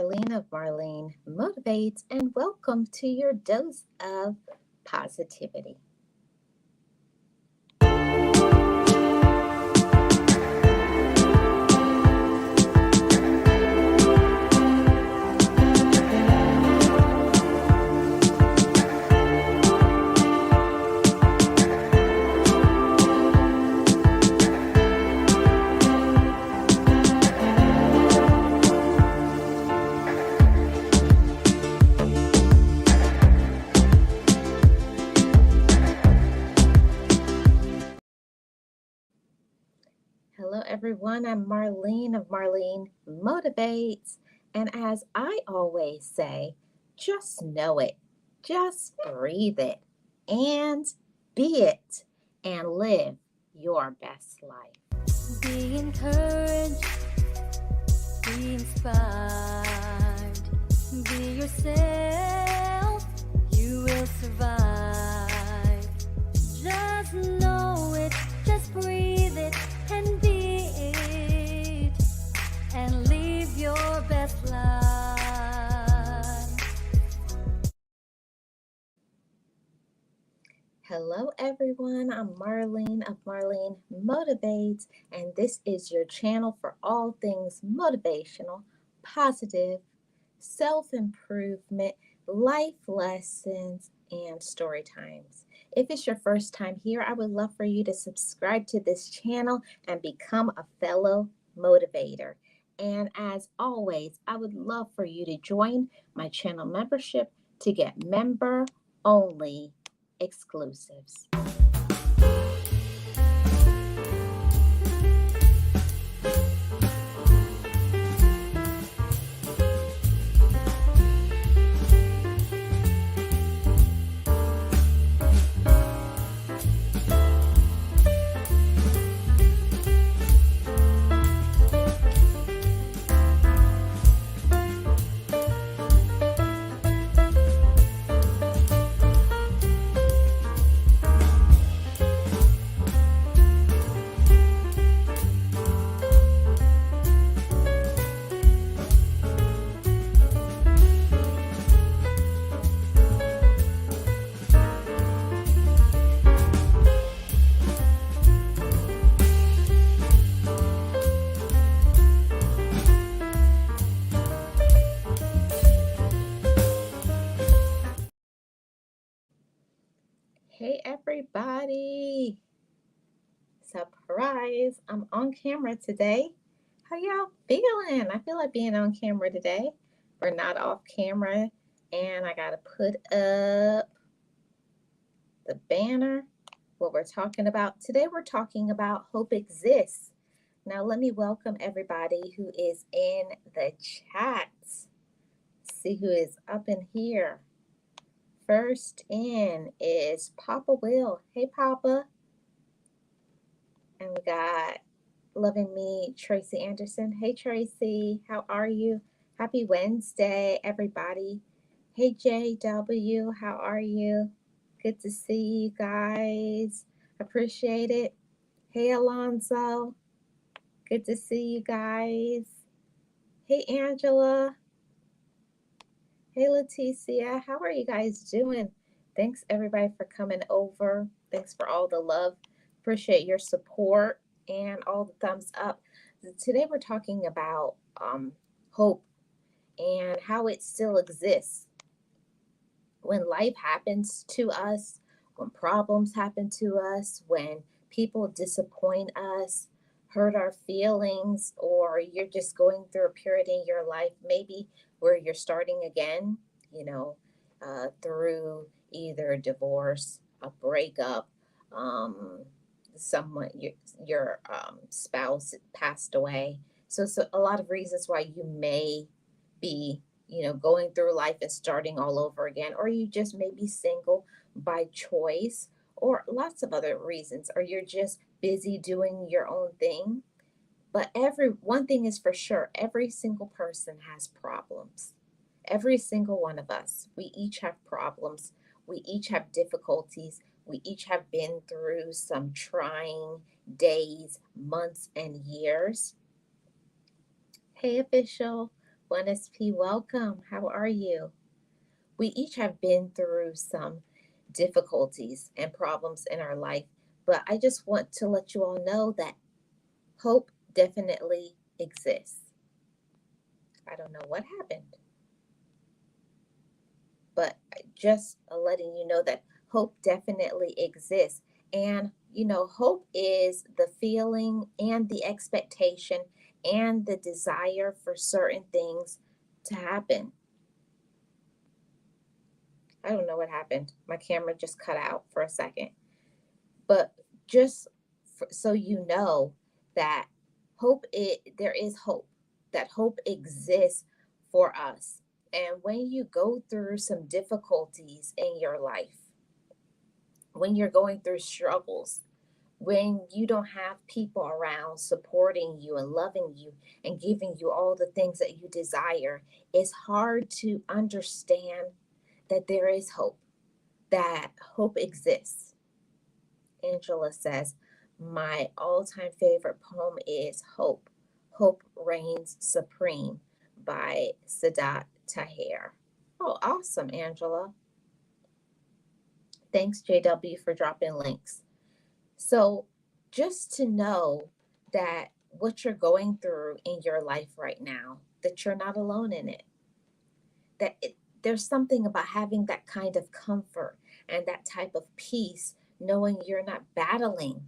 Marlene of Marlene Motivates, and welcome to your dose of positivity. Hello, everyone. I'm Marlene of Marlene Motivates. And as I always say, just know it, just breathe it, and be it, and live your best life. Be encouraged, be inspired, be yourself, you will survive. Just know it, just breathe it, and be it, and live your best life. Hello, everyone. I'm Marlene of Marlene Motivates, and this is your channel for all things motivational, positive, self improvement, life lessons, and story times. If it's your first time here, I would love for you to subscribe to this channel and become a fellow motivator. And as always, I would love for you to join my channel membership to get member only exclusives. Hey everybody! Surprise! I'm on camera today. How y'all feeling? I feel like being on camera today. We're not off camera, and I gotta put up the banner. What we're talking about today, we're talking about hope exists. Now, let me welcome everybody who is in the chat. See who is up in here. First in is Papa Will. Hey, Papa. And we got Loving Me, Tracy Anderson. Hey, Tracy. How are you? Happy Wednesday, everybody. Hey, JW. How are you? Good to see you guys. Appreciate it. Hey, Alonzo. Good to see you guys. Hey, Angela. Hey, Leticia. How are you guys doing? Thanks, everybody, for coming over. Thanks for all the love. Appreciate your support and all the thumbs up. Today, we're talking about hope and how it still exists. When life happens to us, when problems happen to us, when people disappoint us, hurt our feelings, or you're just going through a period in your life, maybe where you're starting again, through either a divorce, a breakup, someone, your spouse passed away. So a lot of reasons why you may be going through life and starting all over again, or you just may be single by choice, or lots of other reasons, or you're just busy doing your own thing. But one thing is for sure, every single person has problems. Every single one of us, we each have problems. We each have difficulties. We each have been through some trying days, months, and years. Hey, official. Buenas P, welcome. How are you? We each have been through some difficulties and problems in our life, but I just want to let you all know that hope definitely exists. I don't know what happened, but just letting you know that hope definitely exists. And, hope is the feeling and the expectation and the desire for certain things to happen. I don't know what happened. My camera just cut out for a second. But just so you know that there is hope, that hope exists for us. And when you go through some difficulties in your life, when you're going through struggles, when you don't have people around supporting you and loving you and giving you all the things that you desire, it's hard to understand that there is hope, that hope exists. Angela says, my all time favorite poem is Hope. Hope Reigns Supreme by Sadat Taher. Oh, awesome, Angela. Thanks, JW, for dropping links. So, just to know that what you're going through in your life right now, that you're not alone in it, there's something about having that kind of comfort and that type of peace, knowing you're not battling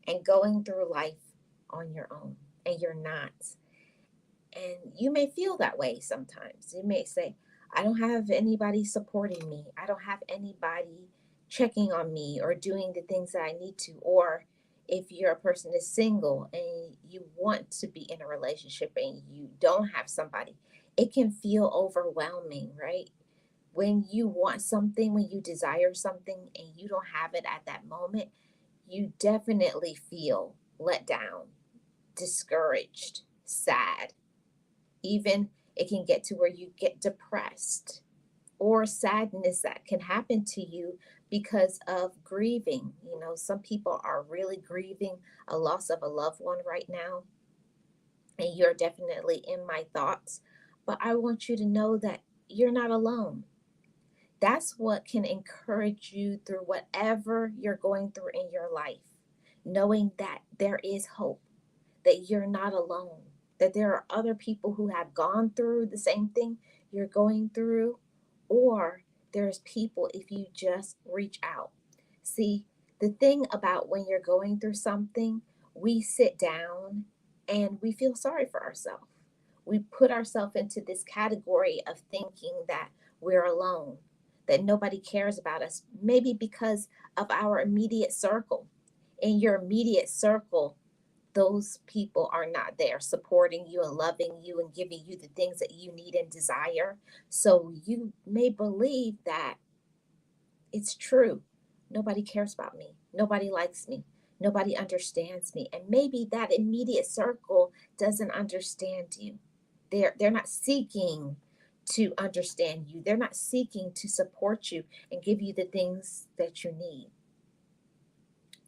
and going through life on your own, and you're not. And you may feel that way sometimes. You may say, I don't have anybody supporting me. I don't have anybody checking on me or doing the things that I need to. Or if you're a person that's single and you want to be in a relationship and you don't have somebody, it can feel overwhelming, right? When you want something, when you desire something and you don't have it at that moment, you definitely feel let down, discouraged, sad. Even it can get to where you get depressed or sadness that can happen to you because of grieving. Some people are really grieving a loss of a loved one right now, and you're definitely in my thoughts. But I want you to know that you're not alone. That's what can encourage you through whatever you're going through in your life, knowing that there is hope, that you're not alone, that there are other people who have gone through the same thing you're going through, or there's people if you just reach out. See, the thing about when you're going through something, we sit down and we feel sorry for ourselves. We put ourselves into this category of thinking that we're alone, that nobody cares about us, maybe because of our immediate circle. In your immediate circle, those people are not there supporting you and loving you and giving you the things that you need and desire. So you may believe that it's true. Nobody cares about me. Nobody likes me. Nobody understands me. And maybe that immediate circle doesn't understand you. They're not seeking to understand you. They're not seeking to support you and give you the things that you need.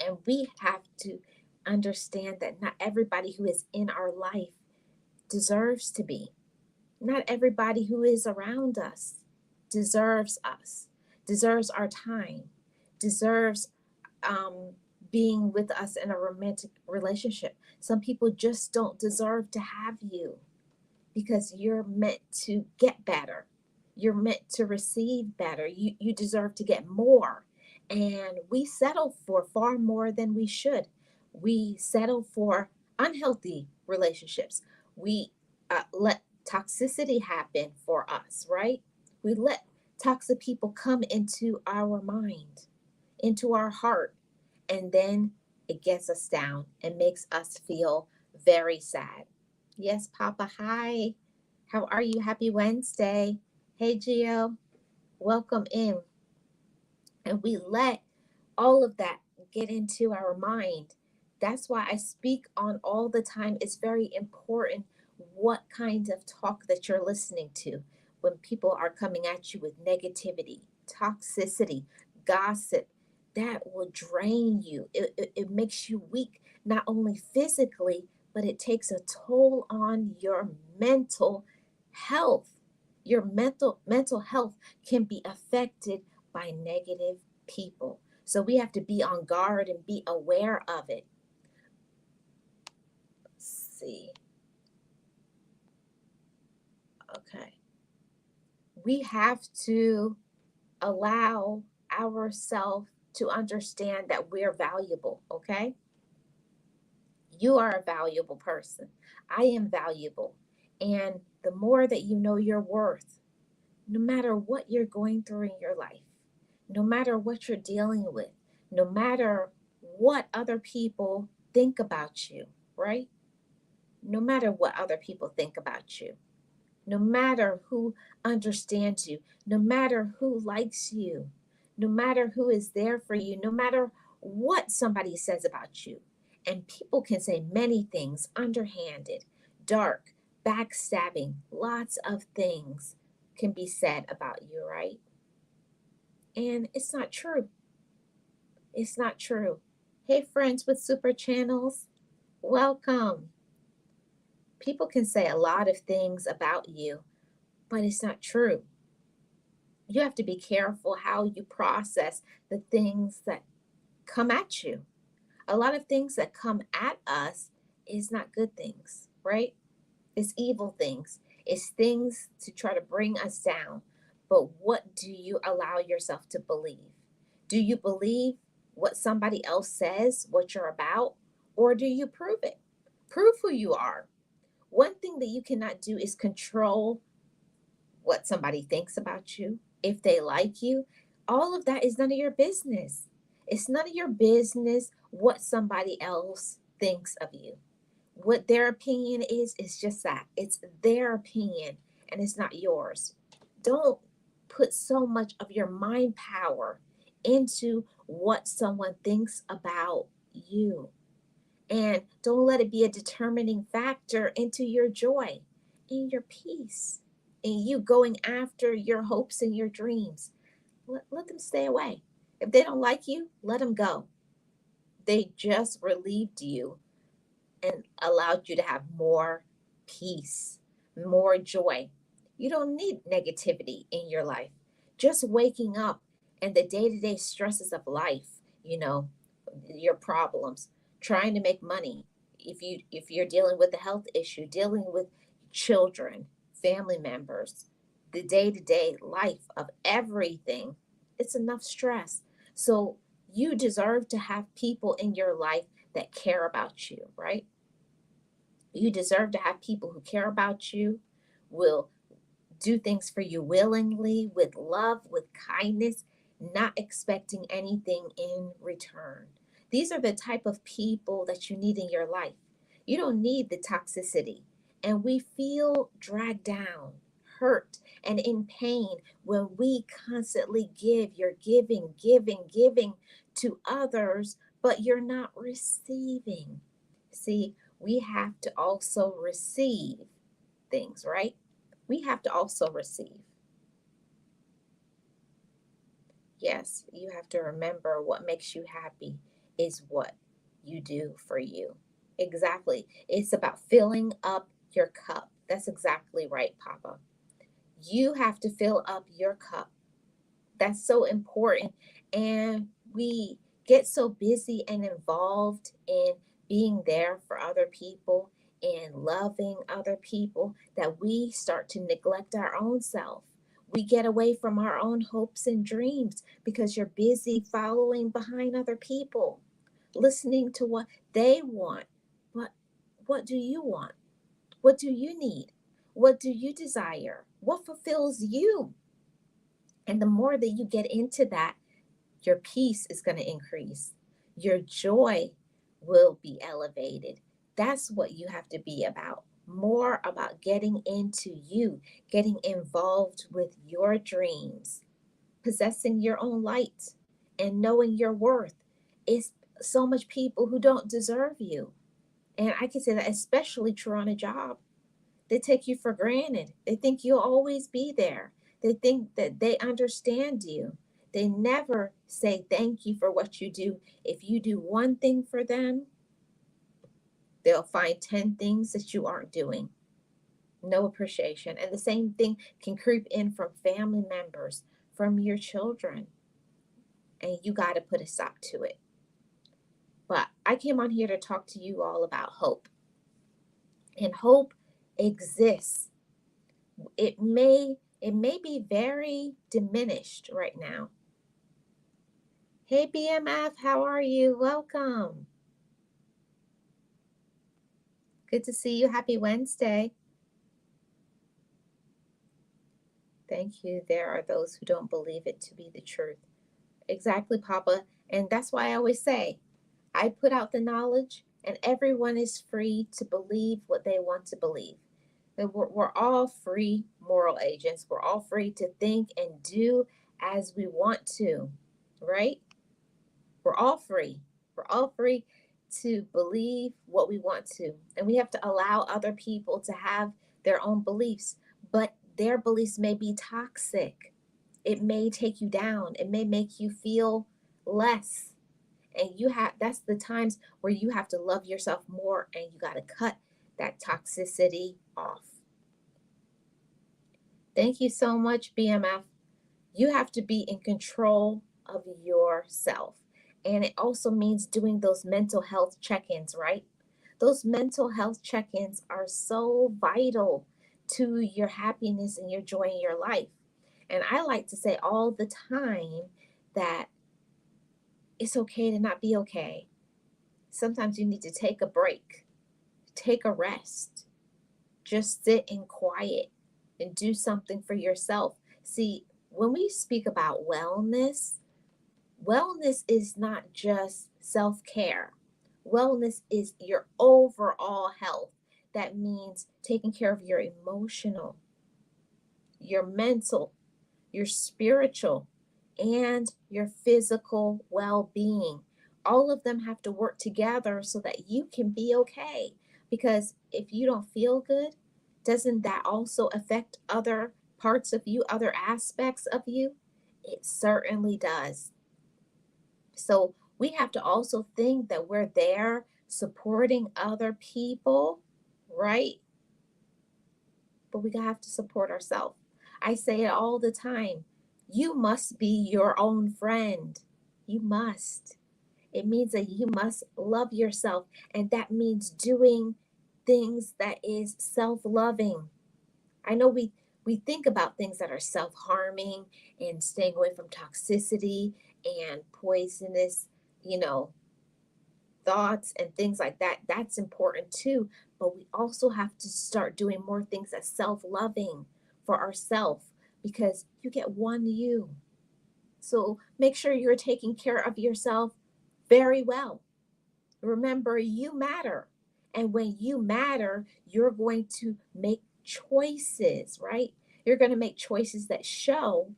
And we have to understand that not everybody who is in our life deserves to be. Not everybody who is around deserves us, deserves our time, deserves um, being with us in a romantic relationship. Some people just don't deserve to have you because you're meant to get better. You're meant to receive better. You deserve to get more. And we settle for far more than we should. We settle for unhealthy relationships. We let toxicity happen for us, right? We let toxic people come into our mind, into our heart, and then it gets us down and makes us feel very sad. Yes, Papa. Hi. How are you? Happy Wednesday. Hey, Gio. Welcome in. And we let all of that get into our mind. That's why I speak on all the time. It's very important what kind of talk that you're listening to when people are coming at you with negativity, toxicity, gossip. That will drain you. It makes you weak, not only physically, but it takes a toll on your mental Health, your mental health can be affected by negative people. So we have to be on guard and be aware of it. Let's see. Okay. We have to allow ourselves to understand that we're valuable, okay? You are a valuable person. I am valuable. And the more that you know your worth, no matter what you're going through in your life, no matter what you're dealing with, no matter what other people think about you, right? No matter what other people think about you, no matter who understands you, no matter who likes you, no matter who is there for you, no matter what somebody says about you. And people can say many things underhanded, dark, backstabbing, lots of things can be said about you, right? And it's not true. It's not true. Hey, friends with super channels, welcome. People can say a lot of things about you, but it's not true. You have to be careful how you process the things that come at you. A lot of things that come at us is not good things, right? It's evil things. It's things to try to bring us down. But what do you allow yourself to believe? Do you believe what somebody else says, what you're about, or do you prove it? Prove who you are. One thing that you cannot do is control what somebody thinks about you, if they like you. All of that is none of your business. It's none of your business what somebody else thinks of you. What their opinion is just that. It's their opinion and it's not yours. Don't put so much of your mind power into what someone thinks about you. And don't let it be a determining factor into your joy and your peace and you going after your hopes and your dreams. Let them stay away. If they don't like you, let them go. They just relieved you and allowed you to have more peace, more joy. You don't need negativity in your life. Just waking up and the day to day stresses of life, your problems, trying to make money. If you're dealing with a health issue, dealing with children, family members, the day to day life of everything, it's enough stress. So you deserve to have people in your life that care about you, right? You deserve to have people who care about you, will do things for you willingly, with love, with kindness, not expecting anything in return. These are the type of people that you need in your life. You don't need the toxicity. And we feel dragged down, hurt, and in pain when we constantly give. You're giving, giving, giving to others, but you're not receiving. See, we have to also receive things, right? We have to also receive. Yes, you have to remember what makes you happy is what you do for you. Exactly. It's about filling up your cup. That's exactly right, Papa. You have to fill up your cup. That's so important. And we get so busy and involved in being there for other people and loving other people that we start to neglect our own self. We get away from our own hopes and dreams because you're busy following behind other people, listening to what they want. But what do you want? What do you need? What do you desire? What fulfills you? And the more that you get into that, your peace is going to increase. Your joy will be elevated. That's what you have to be about. More about getting into you, getting involved with your dreams, possessing your own light, and knowing your worth. It's so much people who don't deserve you. And I can say that especially true on a job. They take you for granted. They think you'll always be there. They think that they understand you. They never say thank you for what you do. If you do one thing for them, they'll find 10 things that you aren't doing. No appreciation. And the same thing can creep in from family members, from your children, and you got to put a stop to it. But I came on here to talk to you all about hope. And hope exists. It may be very diminished right now. Hey BMF, how are you? Welcome. Good to see you. Happy Wednesday. Thank you. There are those who don't believe it to be the truth. Exactly, Papa. And that's why I always say, I put out the knowledge, and everyone is free to believe what they want to believe. That we're all free moral agents. We're all free to think and do as we want to, right? We're all free. We're all free to believe what we want to. And we have to allow other people to have their own beliefs, but their beliefs may be toxic. It may take you down. It may make you feel less. And that's the times where you have to love yourself more, and you got to cut that toxicity off. Thank you so much, BMF. You have to be in control of yourself. And it also means doing those mental health check ins, right? Those mental health check ins are so vital to your happiness and your joy in your life. And I like to say all the time that it's okay to not be okay. Sometimes you need to take a break, take a rest, just sit in quiet and do something for yourself. See, when we speak about wellness, wellness is not just self care, wellness is your overall health. That means taking care of your emotional, your mental, your spiritual, and your physical well being. All of them have to work together so that you can be okay. Because if you don't feel good, doesn't that also affect other parts of you, other aspects of you? It certainly does. So we have to also think that we're there supporting other people, right? But we have to support ourselves. I say it all the time. You must be your own friend. You must. It means that you must love yourself, and that means doing things that is self-loving. I know we think about things that are self-harming and staying away from toxicity and poisonous, you know, thoughts and things like that. That's important too. But we also have to start doing more things that's self loving for ourselves, because you get one you. So make sure you're taking care of yourself very well. Remember, you matter. And when you matter, you're going to make choices, right? You're going to make choices that show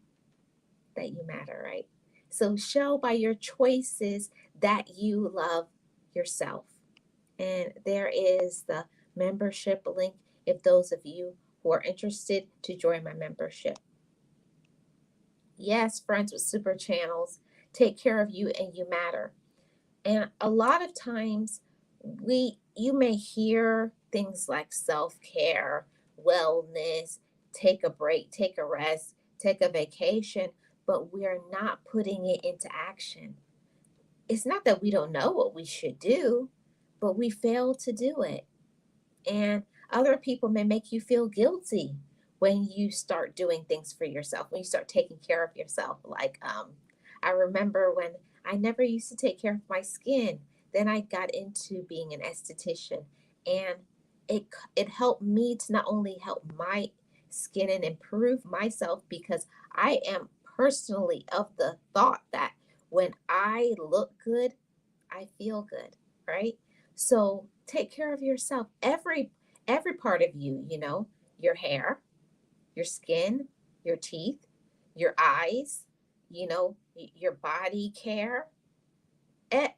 that you matter, right? So show by your choices that you love yourself. And there is the membership link if those of you who are interested to join my membership. Yes, friends with super channels, take care of you and you matter. And a lot of times you may hear things like self-care, wellness, take a break, take a rest, take a vacation, but we are not putting it into action. It's not that we don't know what we should do, but we fail to do it. And other people may make you feel guilty when you start doing things for yourself, when you start taking care of yourself. Like, I remember when I never used to take care of my skin. Then I got into being an esthetician, and it helped me to not only help my skin and improve myself, because I am personally of the thought that when I look good, I feel good, right? So take care of yourself. Every part of you, your hair, your skin, your teeth, your eyes, your body care,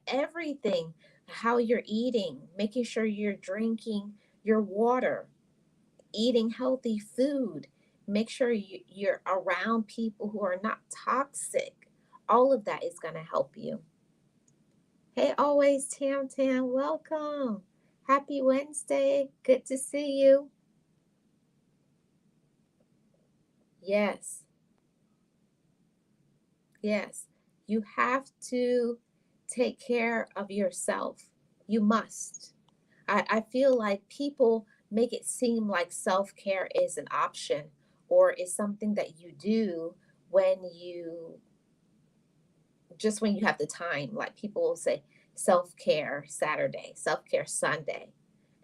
everything, how you're eating, making sure you're drinking your water, eating healthy food, make sure you're around people who are not toxic. All of that is going to help you. Hey, always, Tam Tam, welcome. Happy Wednesday. Good to see you. Yes, yes. You have to take care of yourself. You must. I feel like people make it seem like self care is an option or is something that you do when you just when you have the time. Like people will say self care Saturday, self care Sunday.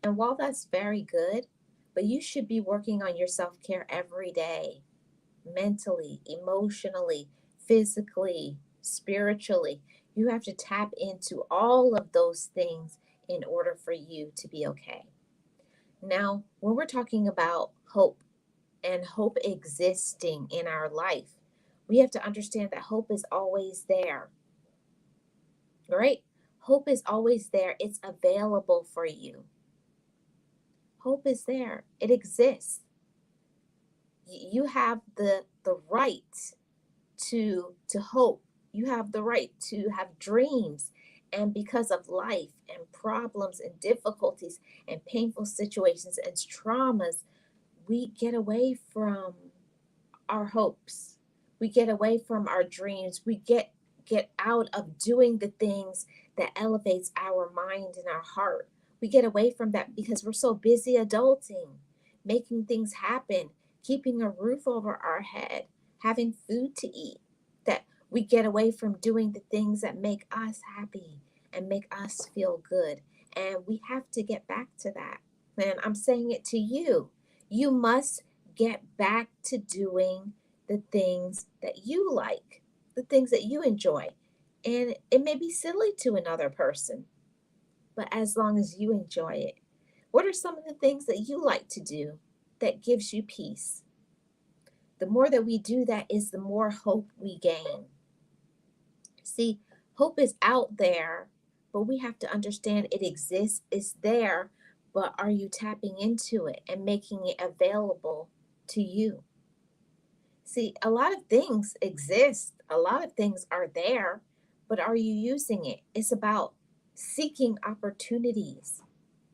And while that's very good, but you should be working on your self care every day, mentally, emotionally, physically, spiritually. You have to tap into all of those things in order for you to be okay. Now, when we're talking about hope and hope existing in our life, we have to understand that hope is always there, right? Hope is always there. It's available for you. Hope is there. It exists. You have the right to hope. You have the right to have dreams. And because of life and problems and difficulties and painful situations and traumas, we get away from our hopes. We get away from our dreams. We get out of doing the things that elevates our mind and our heart. We get away from that because we're so busy adulting, making things happen, keeping a roof over our head, having food to eat, that we get away from doing the things that make us happy and make us feel good. And we have to get back to that. And I'm saying it to you. You must get back to doing the things that you like, the things that you enjoy. And it may be silly to another person, but as long as you enjoy it. What are some of the things that you like to do that gives you peace? The more that we do that is the more hope we gain. See, hope is out there, but we have to understand it exists, it's there, but are you tapping into it and making it available to you? See, a lot of things exist, a lot of things are there, but are you using it? It's about seeking opportunities,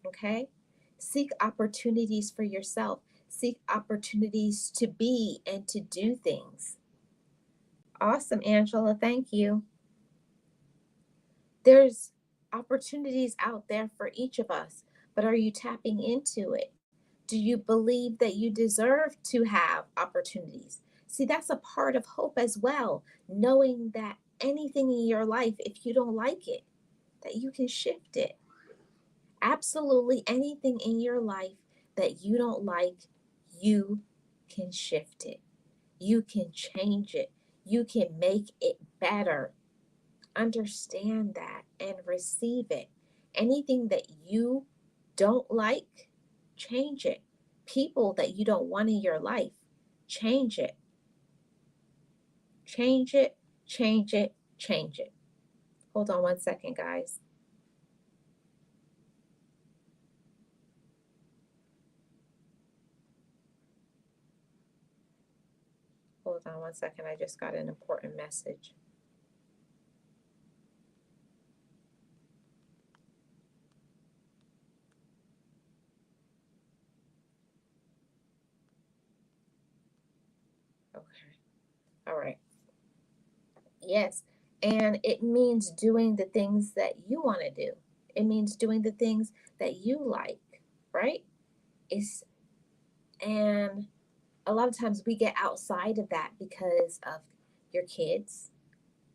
okay? Seek opportunities for yourself, seek opportunities to be and to do things. Awesome, Angela. Thank you. There's opportunities out there for each of us, but are you tapping into it? Do you believe that you deserve to have opportunities? See, that's a part of hope as well, knowing that anything in your life, if you don't like it, that you can shift it. Absolutely anything in your life that you don't like, you can shift it. You can change it. You can make it better. Understand that and receive it. Anything that you don't like, change it. People that you don't want in your life, change it. Change it, change it, change it. Hold on one second, guys. Hold on one second. I just got an important message. Okay. All right. Yes. And it means doing the things that you want to do. It means doing the things that you like, right? It's and a lot of times we get outside of that because of your kids,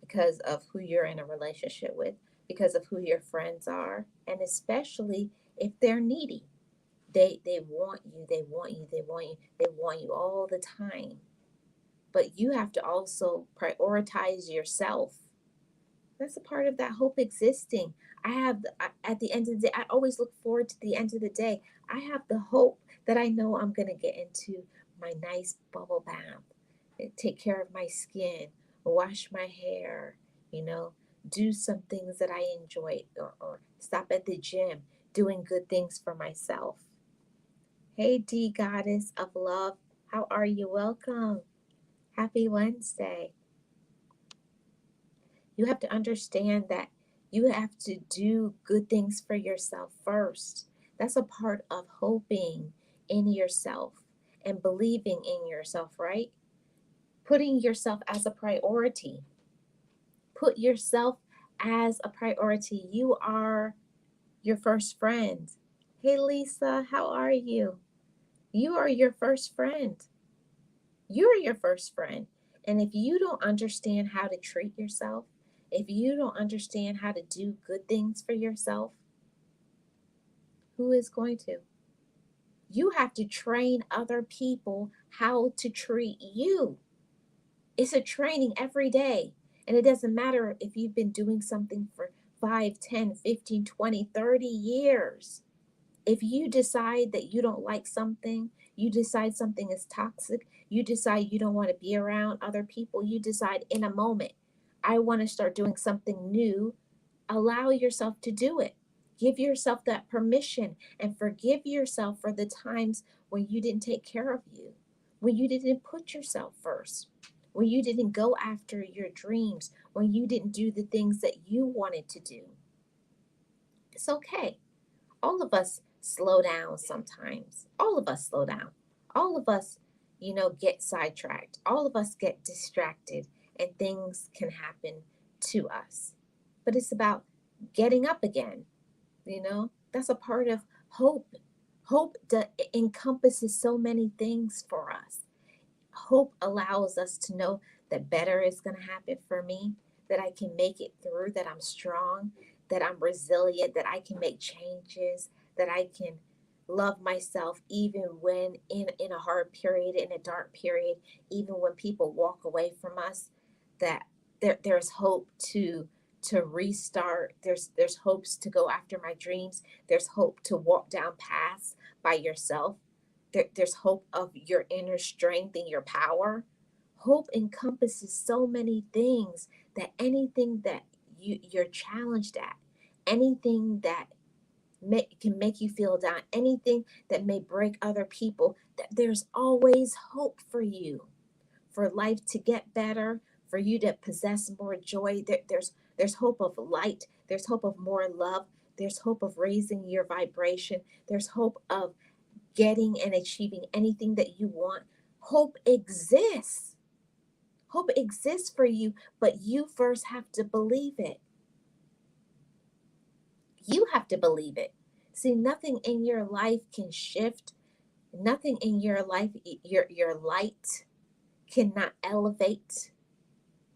because of who you're in a relationship with, because of who your friends are, and especially if they're needy. They want you, they want you, they want you, they want you all the time. But you have to also prioritize yourself. That's a part of that hope existing. At the end of the day, I always look forward to the end of the day. I have the hope that I know I'm going to get into my nice bubble bath, take care of my skin, wash my hair, you know, do some things that I enjoy, or stop at the gym, doing good things for myself. Hey, D Goddess of Love, how are you? Welcome. Happy Wednesday. You have to understand that you have to do good things for yourself first. That's a part of hoping in yourself and believing in yourself, right? Putting yourself as a priority. Put yourself as a priority. You are your first friend. Hey, Lisa, how are you? You are your first friend. You're your first friend. And if you don't understand how to treat yourself, if you don't understand how to do good things for yourself, who is going to? You have to train other people how to treat you. It's a training every day. And it doesn't matter if you've been doing something for 5, 10, 15, 20, 30 years. If you decide that you don't like something, you decide something is toxic, you decide you don't want to be around other people, you decide in a moment, I want to start doing something new, allow yourself to do it. Give yourself that permission and forgive yourself for the times when you didn't take care of you, when you didn't put yourself first, when you didn't go after your dreams, when you didn't do the things that you wanted to do. It's okay. All of us slow down sometimes. All of us slow down. All of us, get sidetracked. All of us get distracted and things can happen to us. But it's about getting up again. That's a part of hope. Hope that encompasses so many things for us. Hope allows us to know that better is going to happen for me, that I can make it through, that I'm strong, that I'm resilient, that I can make changes, that I can love myself even when in a hard period, in a dark period, even when people walk away from us, that there's hope to restart. There's hopes to go after my dreams. There's hope to walk down paths by yourself. There's hope of your inner strength and your power. Hope encompasses so many things, that anything that you're challenged at, anything that can make you feel down, anything that may break other people, that there's always hope for you, for life to get better, for you to possess more joy. There's hope of light. There's hope of more love. There's hope of raising your vibration. There's hope of getting and achieving anything that you want. Hope exists. Hope exists for you, but you first have to believe it. You have to believe it. See, nothing in your life can shift. Nothing in your life, your light cannot elevate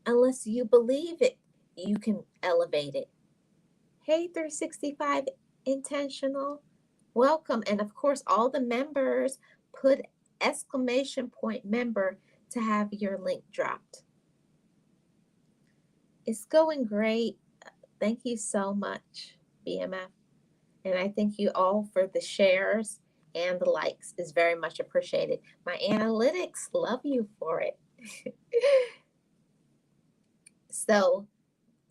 unless you believe it. You can elevate it. Hey, 365 Intentional. Welcome. And of course, all the members, put exclamation point member to have your link dropped. It's going great. Thank you so much, BMF. And I thank you all for the shares and the likes. Is very much appreciated. My analytics love you for it. So,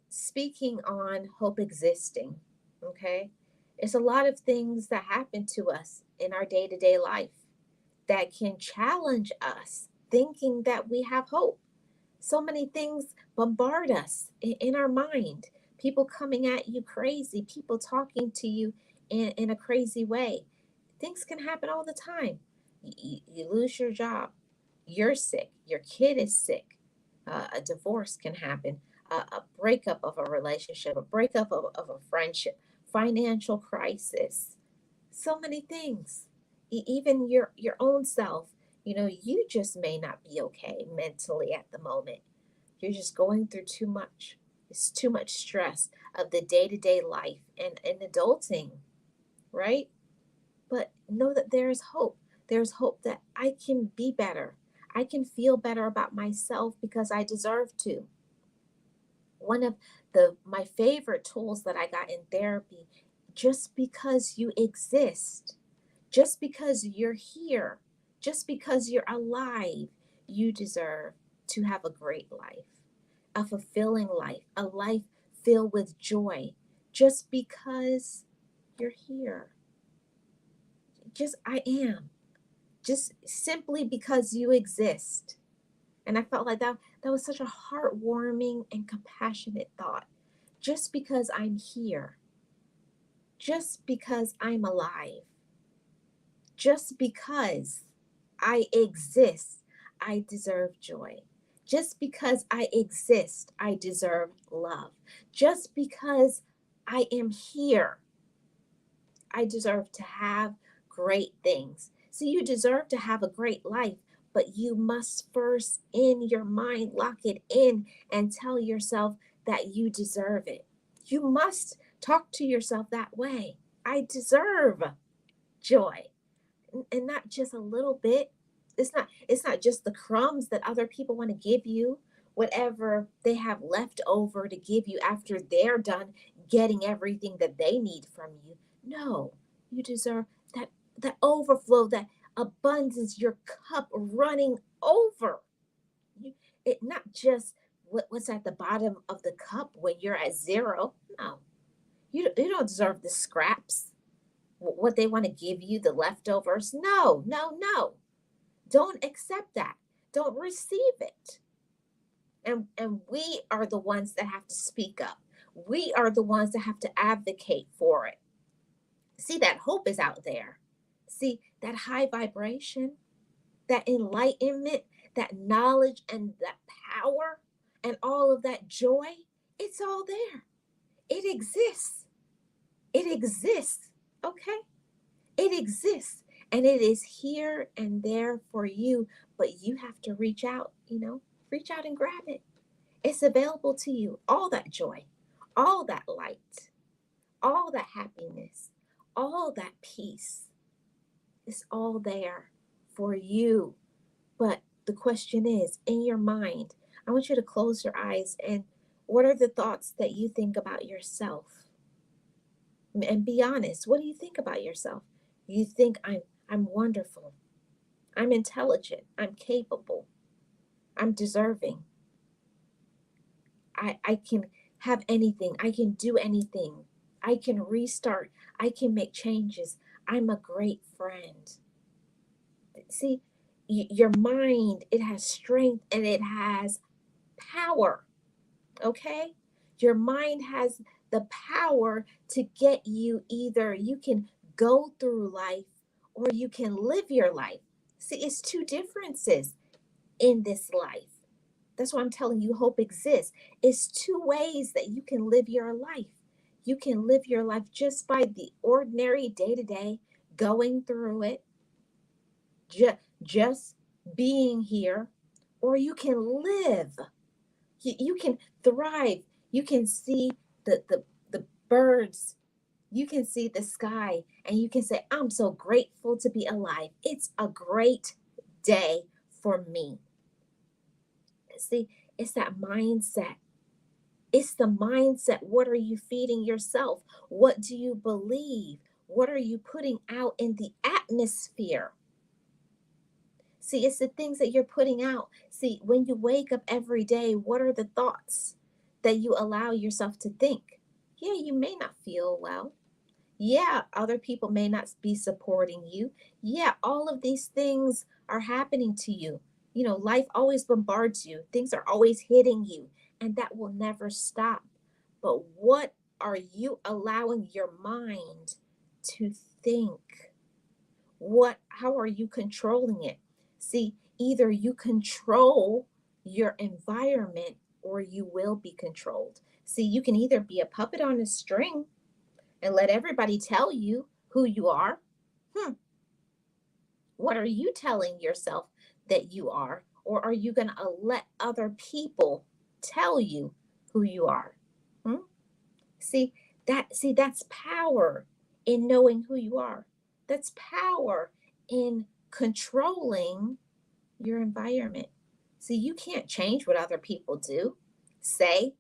speaking on hope existing, okay? It's a lot of things that happen to us in our day to day life that can challenge us thinking that we have hope. So many things bombard us in our mind. People coming at you crazy, people talking to you in a crazy way. Things can happen all the time. You lose your job, you're sick, your kid is sick, a divorce can happen, a breakup of a relationship, a breakup of a friendship, financial crisis, so many things. Even your own self, you just may not be okay mentally at the moment. You're just going through too much. It's too much stress of the day-to-day life and adulting, right? But know that there's hope. There's hope that I can be better. I can feel better about myself because I deserve to. One of my favorite tools that I got in therapy, just because you exist, just because you're here, just because you're alive, you deserve to have a great life, a fulfilling life, a life filled with joy, just because you're here. Just I am. Just simply because you exist. And I felt like that was such a heartwarming and compassionate thought. Just because I'm here, just because I'm alive, just because I exist, I deserve joy. Just because I exist, I deserve love. Just because I am here, I deserve to have great things. So you deserve to have a great life, but you must first in your mind lock it in and tell yourself that you deserve it. You must talk to yourself that way. I deserve joy, and not just a little bit. It's not just the crumbs that other people want to give you, whatever they have left over to give you after they're done getting everything that they need from you. No, you deserve that overflow, that abundance, your cup running over. You, it not just what's at the bottom of the cup when you're at zero. No, you don't deserve the scraps, what they want to give you, the leftovers. No, no, no. Don't accept that. Don't receive it. And we are the ones that have to speak up. We are the ones that have to advocate for it. See, that hope is out there. See, that high vibration, that enlightenment, that knowledge and that power and all of that joy, it's all there. It exists. It exists. Okay? It exists, and it is here and there for you, but you have to reach out and grab it. It's available to you. All that joy, all that light, all that happiness, all that peace is all there for you. But the question is, in your mind, I want you to close your eyes, and what are the thoughts that you think about yourself? And be honest. What do you think about yourself? You think I'm wonderful. I'm intelligent. I'm capable. I'm deserving. I can have anything. I can do anything. I can restart. I can make changes. I'm a great friend. See, your mind, it has strength and it has power. Okay? Your mind has the power to get you, either you can go through life or you can live your life. See, it's two differences in this life. That's why I'm telling you hope exists. It's two ways that you can live your life. You can live your life just by the ordinary day to day, going through it, just being here, or you can live. You can thrive. You can see the birds. You can see the sky, and you can say, I'm so grateful to be alive. It's a great day for me. See, it's that mindset. It's the mindset. What are you feeding yourself? What do you believe? What are you putting out in the atmosphere? See, it's the things that you're putting out. See, when you wake up every day, what are the thoughts that you allow yourself to think? Yeah, you may not feel well. Yeah, other people may not be supporting you. Yeah, all of these things are happening to you. Life always bombards you, things are always hitting you, and that will never stop. But what are you allowing your mind to think? How are you controlling it? See, either you control your environment or you will be controlled. See, you can either be a puppet on a string and let everybody tell you who you are. What are you telling yourself that you are? Or are you going to let other people tell you who you are? Hmm? That's power in knowing who you are. That's power in controlling your environment. See, you can't change what other people do, say,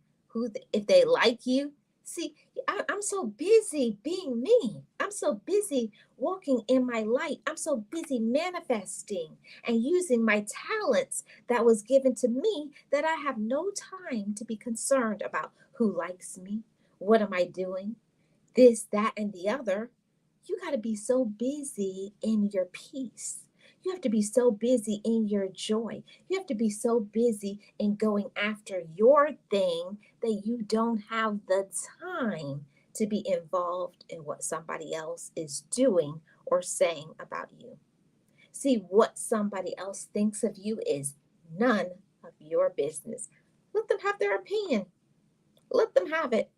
if they like you. See, I'm so busy being me. I'm so busy walking in my light. I'm so busy manifesting and using my talents that was given to me that I have no time to be concerned about who likes me. What am I doing? This, that, and the other. You got to be so busy in your peace. You have to be so busy in your joy. You have to be so busy in going after your thing that you don't have the time to be involved in what somebody else is doing or saying about you. See, what somebody else thinks of you is none of your business. Let them have their opinion. Let them have it.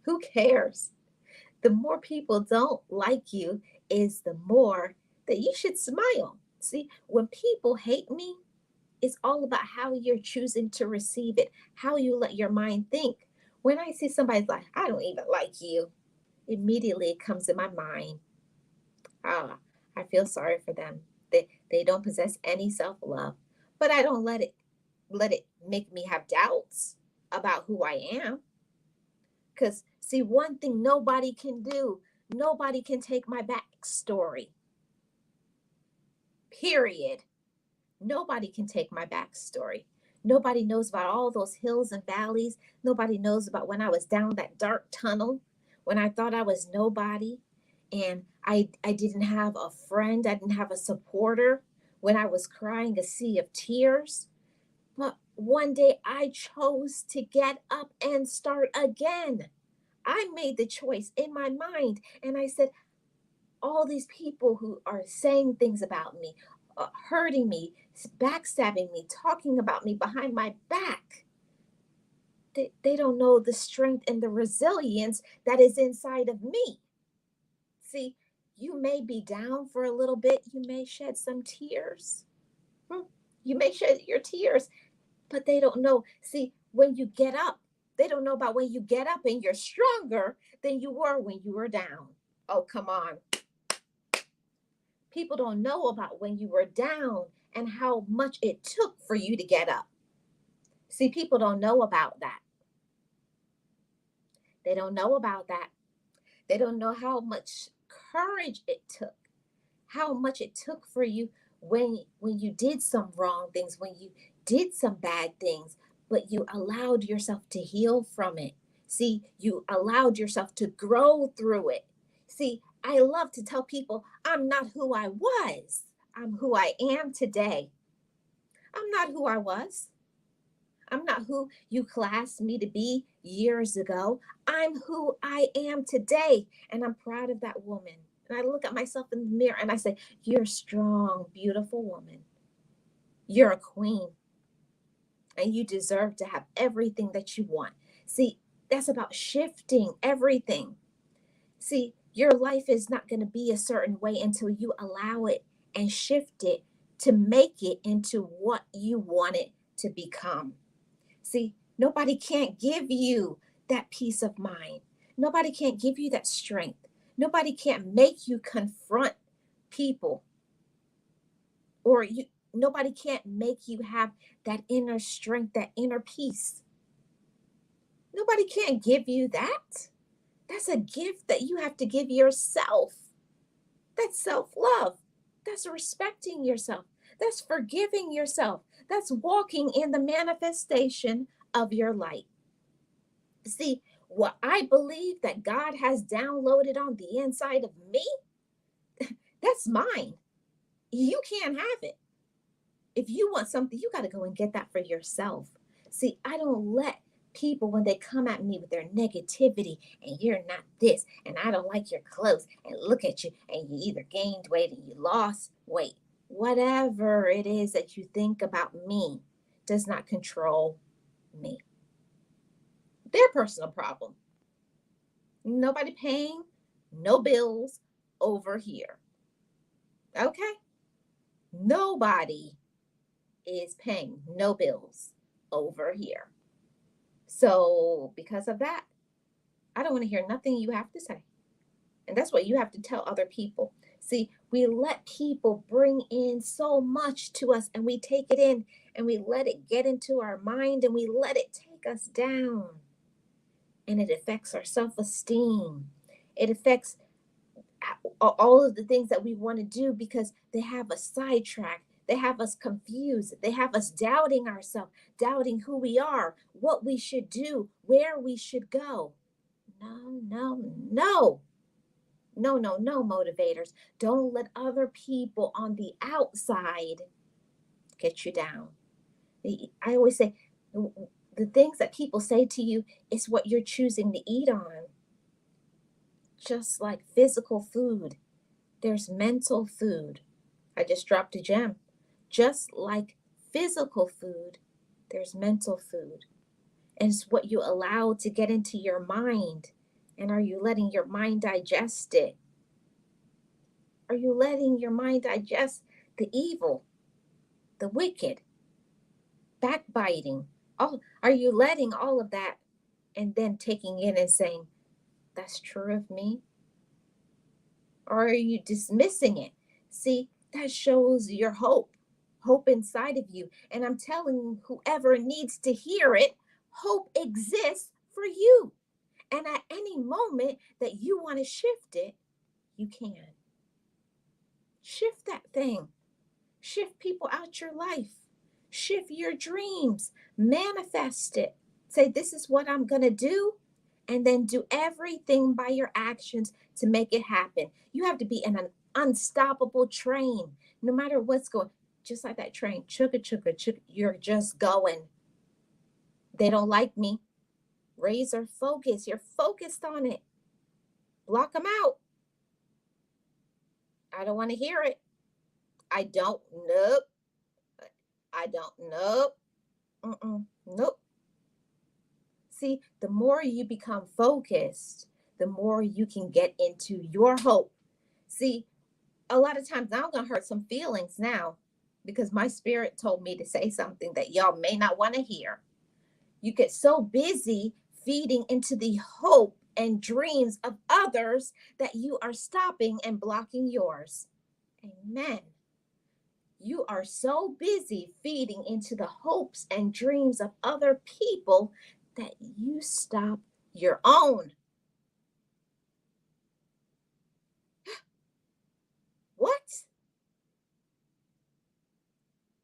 Who cares? The more people don't like you is the more that you should smile. See, when people hate me, it's all about how you're choosing to receive it, how you let your mind think. When I see somebody's like, I don't even like you, immediately it comes in my mind. Ah, I feel sorry for them. They don't possess any self-love. But I don't let it make me have doubts about who I am. Because see, one thing nobody can do, nobody can take my backstory. Period. Nobody can take my backstory. Nobody knows about all those hills and valleys. Nobody knows about when I was down that dark tunnel, when I thought I was nobody, and I didn't have a friend, I didn't have a supporter, when I was crying a sea of tears. But one day I chose to get up and start again. I made the choice in my mind, and I said, all these people who are saying things about me, hurting me, backstabbing me, talking about me behind my back, they don't know the strength and the resilience that is inside of me. See, you may be down for a little bit, you may shed some tears. Hmm, you may shed your tears, but they don't know. See, when you get up, they don't know about when you get up and you're stronger than you were when you were down. Oh, come on. People don't know about when you were down and how much it took for you to get up. See, people don't know about that. They don't know about that. They don't know how much courage it took, how much it took for you when you did some wrong things, when you did some bad things, but you allowed yourself to heal from it. See, you allowed yourself to grow through it. See, I love to tell people I'm not who I was. I'm who I am today. I'm not who I was. I'm not who you classed me to be years ago. I'm who I am today. And I'm proud of that woman. And I look at myself in the mirror and I say, you're a strong, beautiful woman. You're a queen. And you deserve to have everything that you want. See, that's about shifting everything. See, your life is not going to be a certain way until you allow it and shift it to make it into what you want it to become. See, nobody can't give you that peace of mind. Nobody can't give you that strength. Nobody can't make you confront people, or nobody can't make you have that inner strength, that inner peace. Nobody can't give you that. That's a gift that you have to give yourself. That's self-love. That's respecting yourself. That's forgiving yourself. That's walking in the manifestation of your light. See, what I believe that God has downloaded on the inside of me, that's mine. You can't have it. If you want something, you got to go and get that for yourself. See, I don't let people, when they come at me with their negativity, and you're not this, and I don't like your clothes, and look at you, and you either gained weight and you lost weight. Whatever it is that you think about me does not control me. Their personal problem. Nobody paying no bills over here. Okay? Nobody is paying no bills over here. So, because of that, I don't want to hear nothing you have to say. And that's what you have to tell other people. See, we let people bring in so much to us, and we take it in and we let it get into our mind and we let it take us down. And it affects our self esteem. It affects all of the things that we want to do because they have us sidetracked. They have us confused. They have us doubting ourselves, doubting who we are, what we should do, where we should go. No, no, no. No, no, no, motivators. Don't let other people on the outside get you down. I always say the things that people say to you is what you're choosing to eat on. Just like physical food, there's mental food. I just dropped a gem. Just like physical food, There's mental food. And it's what you allow to get into your mind. And are you letting your mind digest it? Are you letting your mind digest the evil, the wicked, backbiting? Are you letting all of that and then taking it and saying, that's true of me? Or are you dismissing it? See, that shows your hope inside of you. And I'm telling whoever needs to hear it, hope exists for you. And at any moment that you want to shift it, you can. Shift that thing. Shift people out your life. Shift your dreams. Manifest it. Say, this is what I'm going to do. And then do everything by your actions to make it happen. You have to be in an unstoppable train, no matter what's going. Just like that train, chugga, chugga, chugga, you're just going. They don't like me. Razor focus. You're focused on it. Block them out. I don't want to hear it. I don't. Nope. I don't. Nope. Nope. See, the more you become focused, the more you can get into your hope. See, a lot of times now I'm going to hurt some feelings now because my spirit told me to say something that y'all may not want to hear. You get so busy feeding into the hope and dreams of others that you are stopping and blocking yours. Amen. You are so busy feeding into the hopes and dreams of other people that you stop your own. What?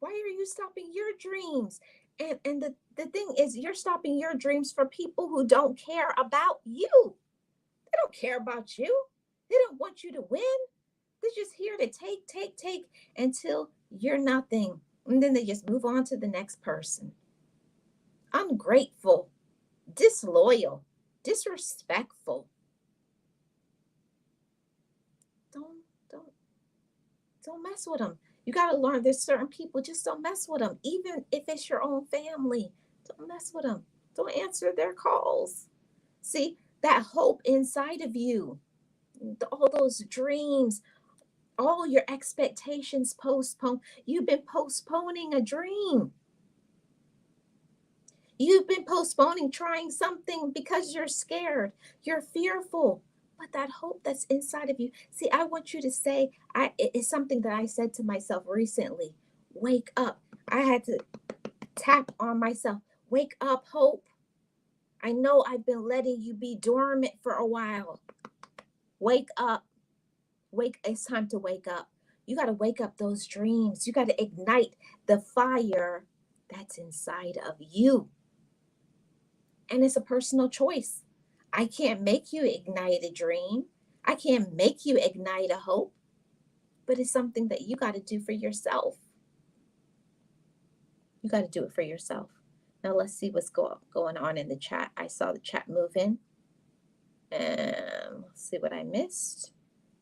Why are you stopping your dreams? And the thing is, you're stopping your dreams for people who don't care about you. They don't care about you. They don't want you to win. They're just here to take until you're nothing. And then they just move on to the next person. Ungrateful, disloyal, disrespectful. Don't don't don't mess with them. You got to learn there's certain people, just don't mess with them. Even if it's your own family, don't mess with them. Don't answer their calls. See, that hope inside of you, all those dreams, all your expectations postponed. You've been postponing a dream. You've been postponing trying something because you're scared, you're fearful. But that hope that's inside of you, see, I want you to say, it's something that I said to myself recently. Wake up. I had to tap on myself. Wake up, hope. I know I've been letting you be dormant for a while. Wake up. It's time to wake up. You got to wake up those dreams. You got to ignite the fire that's inside of you. And it's a personal choice. I can't make you ignite a dream. I can't make you ignite a hope, but it's something that you got to do for yourself. You got to do it for yourself. Now let's see what's going on in the chat. I saw the chat move in. And let's see what I missed.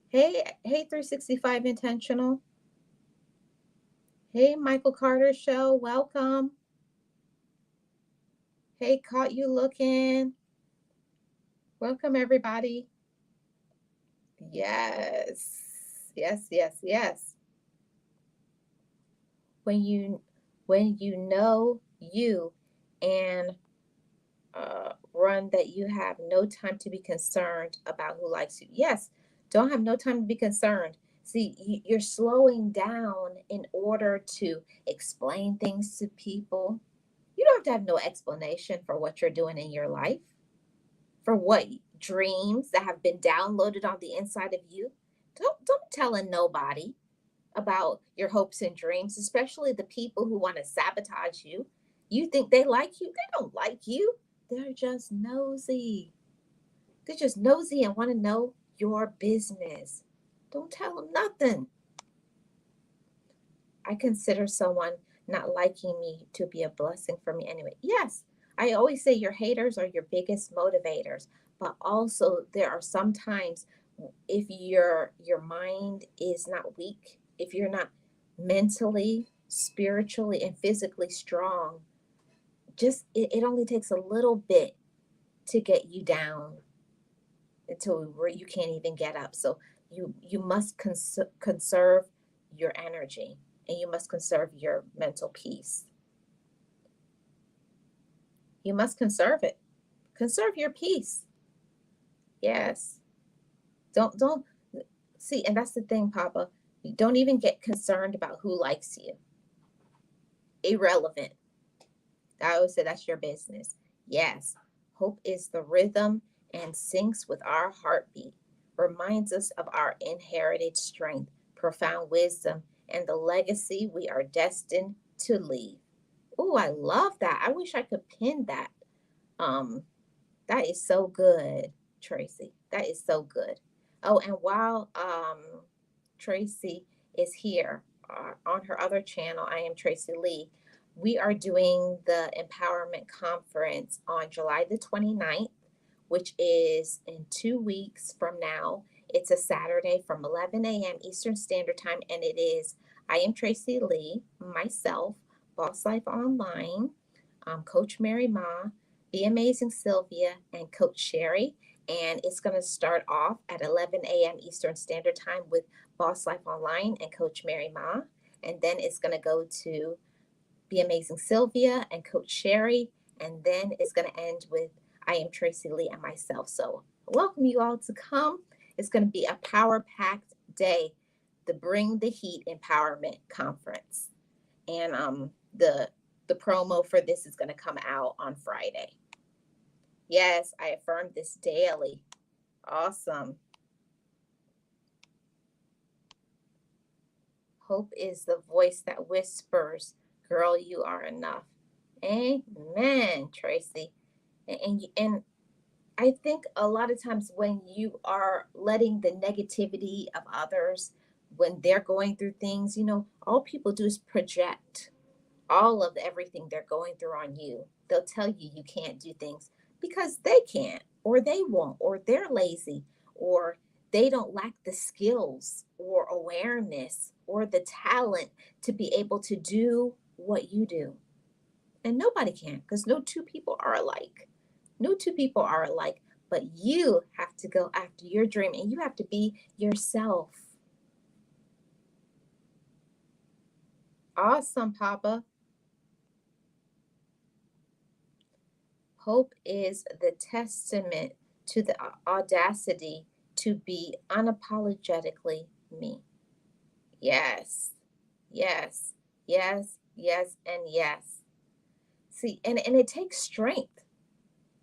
Hey, 365 Intentional. Hey, Michael Carter Show, welcome. Hey, Caught You Looking. Welcome, everybody. Yes. When you know you and run that you have no time to be concerned about who likes you. Yes, don't have no time to be concerned. See, you're slowing down in order to explain things to people. You don't have to have no explanation for what you're doing in your life, for what dreams that have been downloaded on the inside of you. Don't tell nobody about your hopes and dreams, especially the people who want to sabotage you. You think they like you? They don't like you. They're just nosy. They're just nosy and want to know your business. Don't tell them nothing. I consider someone not liking me to be a blessing for me anyway. Yes, I always say your haters are your biggest motivators, but also there are sometimes if your mind is not weak, if you're not mentally, spiritually, and physically strong, Just it only takes a little bit to get you down until where you can't even get up. So you must conserve your energy, and you must conserve your mental peace. You must conserve it. Conserve your peace. Yes. Don't see, and that's the thing, Papa. You don't even get concerned about who likes you. Irrelevant. I always say that's your business. Yes. Hope is the rhythm and syncs with our heartbeat, reminds us of our inherited strength, profound wisdom, and the legacy we are destined to leave. Oh, I love that. I wish I could pin that. Um, that is so good, Tracy. That is so good. Oh, and while Tracy is here on her other channel, I am Tracy Lee. We are doing the Empowerment Conference on July the 29th, which is in 2 weeks from now. It's a Saturday from 11 a.m. Eastern Standard Time, and it is I am Tracy Lee, myself, Boss Life Online, Coach Mary Ma, Be Amazing Sylvia, and Coach Sherry. And it's going to start off at 11 a.m. Eastern Standard Time with Boss Life Online and Coach Mary Ma. And then it's going to go to Be Amazing Sylvia and Coach Sherry. And then it's going to end with I am Tracy Lee and myself. So welcome you all to come. It's going to be a power-packed day, the Bring the Heat Empowerment Conference. And the promo for this is going to come out on Friday. Yes, I affirm this daily. Awesome. Hope is the voice that whispers, girl, you are enough. Amen, Tracy. And I think a lot of times when you are letting the negativity of others, when they're going through things, all people do is project all of everything they're going through on you. They'll tell you you can't do things because they can't, or they won't, or they're lazy, or they don't lack the skills or awareness or the talent to be able to do what you do. And nobody can, because no two people are alike. No two people are alike, but you have to go after your dream and you have to be yourself. Awesome, Papa. Hope is the testament to the audacity to be unapologetically me. Yes, yes, yes, yes, and yes. See, and it takes strength.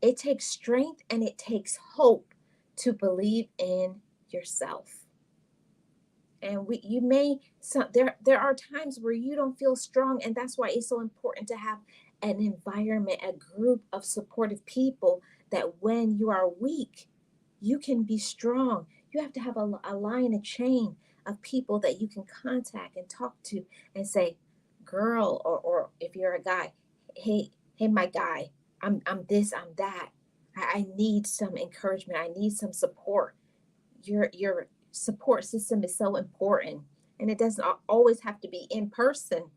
It takes strength and it takes hope to believe in yourself. And there are times where you don't feel strong, and that's why it's so important to have an environment, a group of supportive people, that when you are weak, you can be strong. You have to have a line, a chain of people that you can contact and talk to and say, girl, or if you're a guy, hey, my guy, I'm this, I'm that. I need some encouragement. I need some support. Your support system is so important, and it doesn't always have to be in person.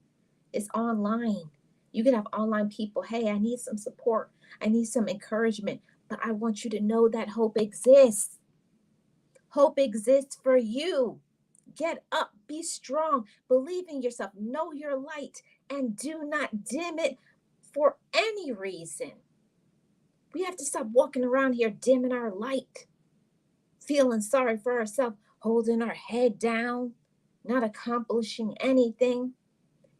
It's online. You can have online people. Hey, I need some support. I need some encouragement, but I want you to know that hope exists. Hope exists for you. Get up, be strong, believe in yourself, know your light, and do not dim it for any reason. We have to stop walking around here dimming our light, feeling sorry for ourselves, holding our head down, not accomplishing anything,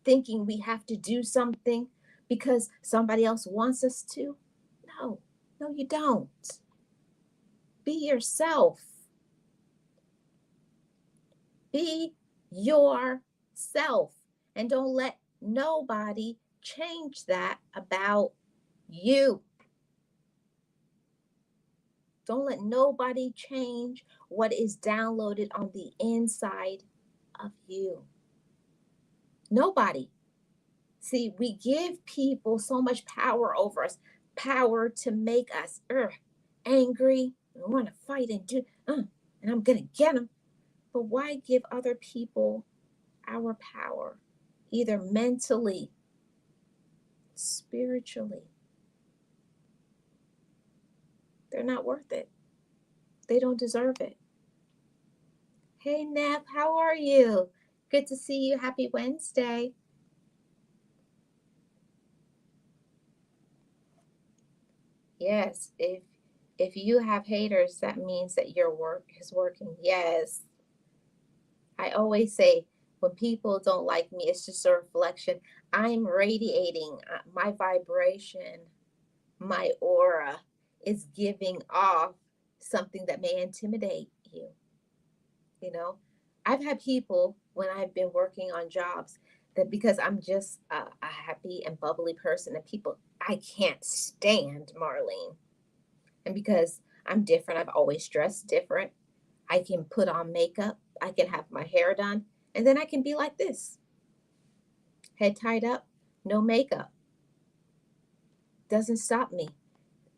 thinking we have to do something because somebody else wants us to. No, no, you don't. Be yourself. Be yourself. And don't let nobody change that about you. Don't let nobody change what is downloaded on the inside of you. Nobody. See, we give people so much power over us, power to make us angry, and want to fight and do, and I'm going to get them. But why give other people our power, either mentally, spiritually. They're not worth it. They don't deserve it. Hey, Neff, how are you? Good to see you. Happy Wednesday. Yes, if you have haters, that means that your work is working. Yes. I always say when people don't like me, it's just a reflection. I'm radiating my vibration, my aura is giving off something that may intimidate you. You know, I've had people when I've been working on jobs that because I'm just a happy and bubbly person, and people, I can't stand Marlene. And because I'm different, I've always dressed different. I can put on makeup, I can have my hair done, and then I can be like this, head tied up, no makeup. Doesn't stop me.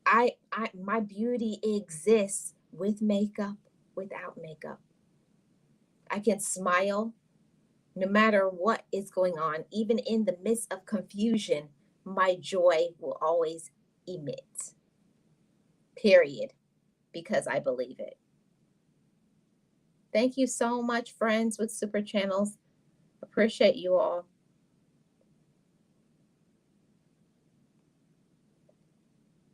I my beauty exists with makeup, without makeup. I can smile no matter what is going on, even in the midst of confusion, my joy will always emit. Period. Because I believe it. Thank you so much, friends with super channels. Appreciate you all.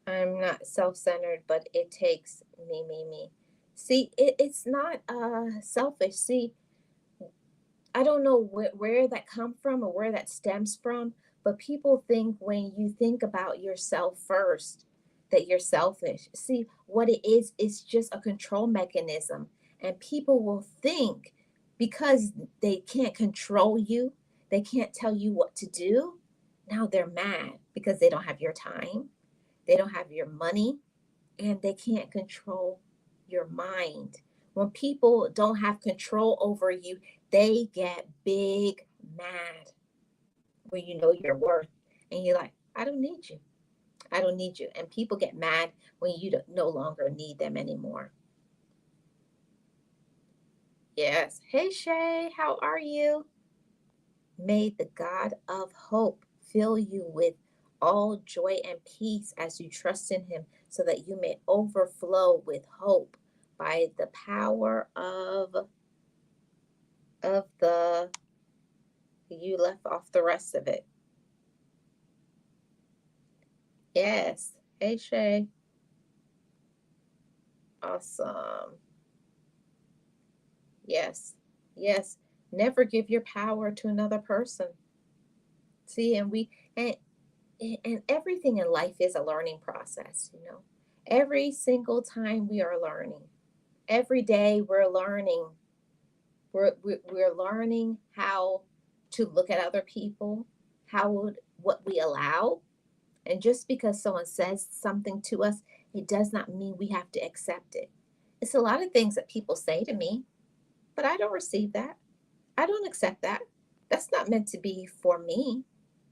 I'm not self-centered, but it takes me, me, me. See, it's not selfish. See, I don't know where that come from or where that stems from, but people think when you think about yourself first that you're selfish. See, what it is just a control mechanism. And people will think because they can't control you, they can't tell you what to do. Now they're mad because they don't have your time, they don't have your money, and they can't control your mind. When people don't have control over you, they get big mad when you know your worth. And you're like, I don't need you. I don't need you. And people get mad when you no longer need them anymore. Yes. Hey, Shay, how are you? May the God of hope fill you with all joy and peace as you trust in him, so that you may overflow with hope by the power of the you left off the rest of it. Yes. Hey, Shay. Awesome. Yes. Yes. Never give your power to another person. See, and everything in life is a learning process, you know. Every single time we are learning. Every day we're learning. We're learning how to look at other people, what we allow. And just because someone says something to us, it does not mean we have to accept it. It's a lot of things that people say to me, but I don't receive that. I don't accept that. That's not meant to be for me.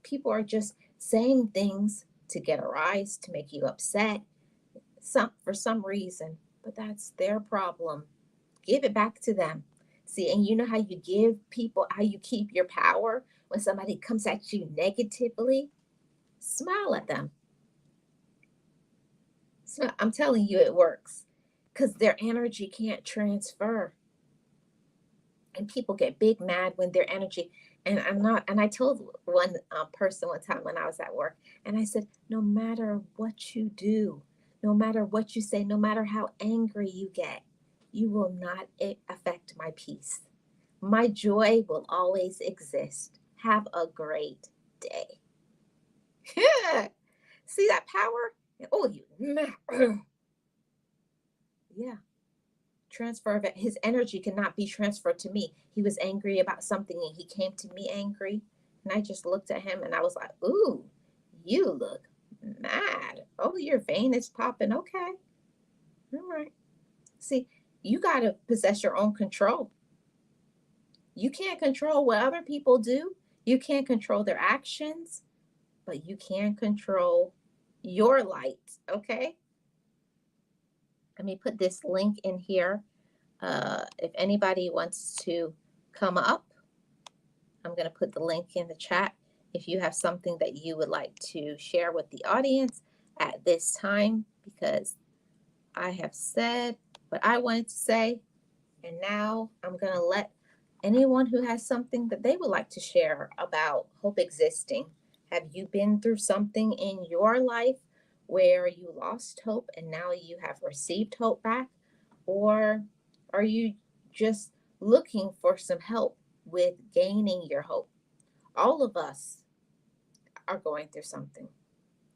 People are just saying things to get a rise, to make you upset, for some reason, but that's their problem. Give it back to them. See, and you know how you give people, how you keep your power when somebody comes at you negatively? Smile at them. So I'm telling you, it works because their energy can't transfer. And people get big mad when their energy, and I'm not, and I told one person one time when I was at work, and I said, no matter what you do, no matter what you say, no matter how angry you get, you will not affect my peace. My joy will always exist. Have a great day. See that power? Oh, you. Yeah. Transfer of it. His energy cannot be transferred to me. He was angry about something and he came to me angry. And I just looked at him and I was like, ooh, you look mad. Oh, your vein is popping. Okay. All right. See, you got to possess your own control. You can't control what other people do, you can't control their actions, but you can control your light. Okay. Let me put this link in here. If anybody wants to come up, I'm going to put the link in the chat. if you have something that you would like to share with the audience at this time, because I have said what I wanted to say, and now I'm going to let anyone who has something that they would like to share about hope existing. Have you been through something in your life where you lost hope and now you have received hope back? Or are you just looking for some help with gaining your hope? All of us are going through something.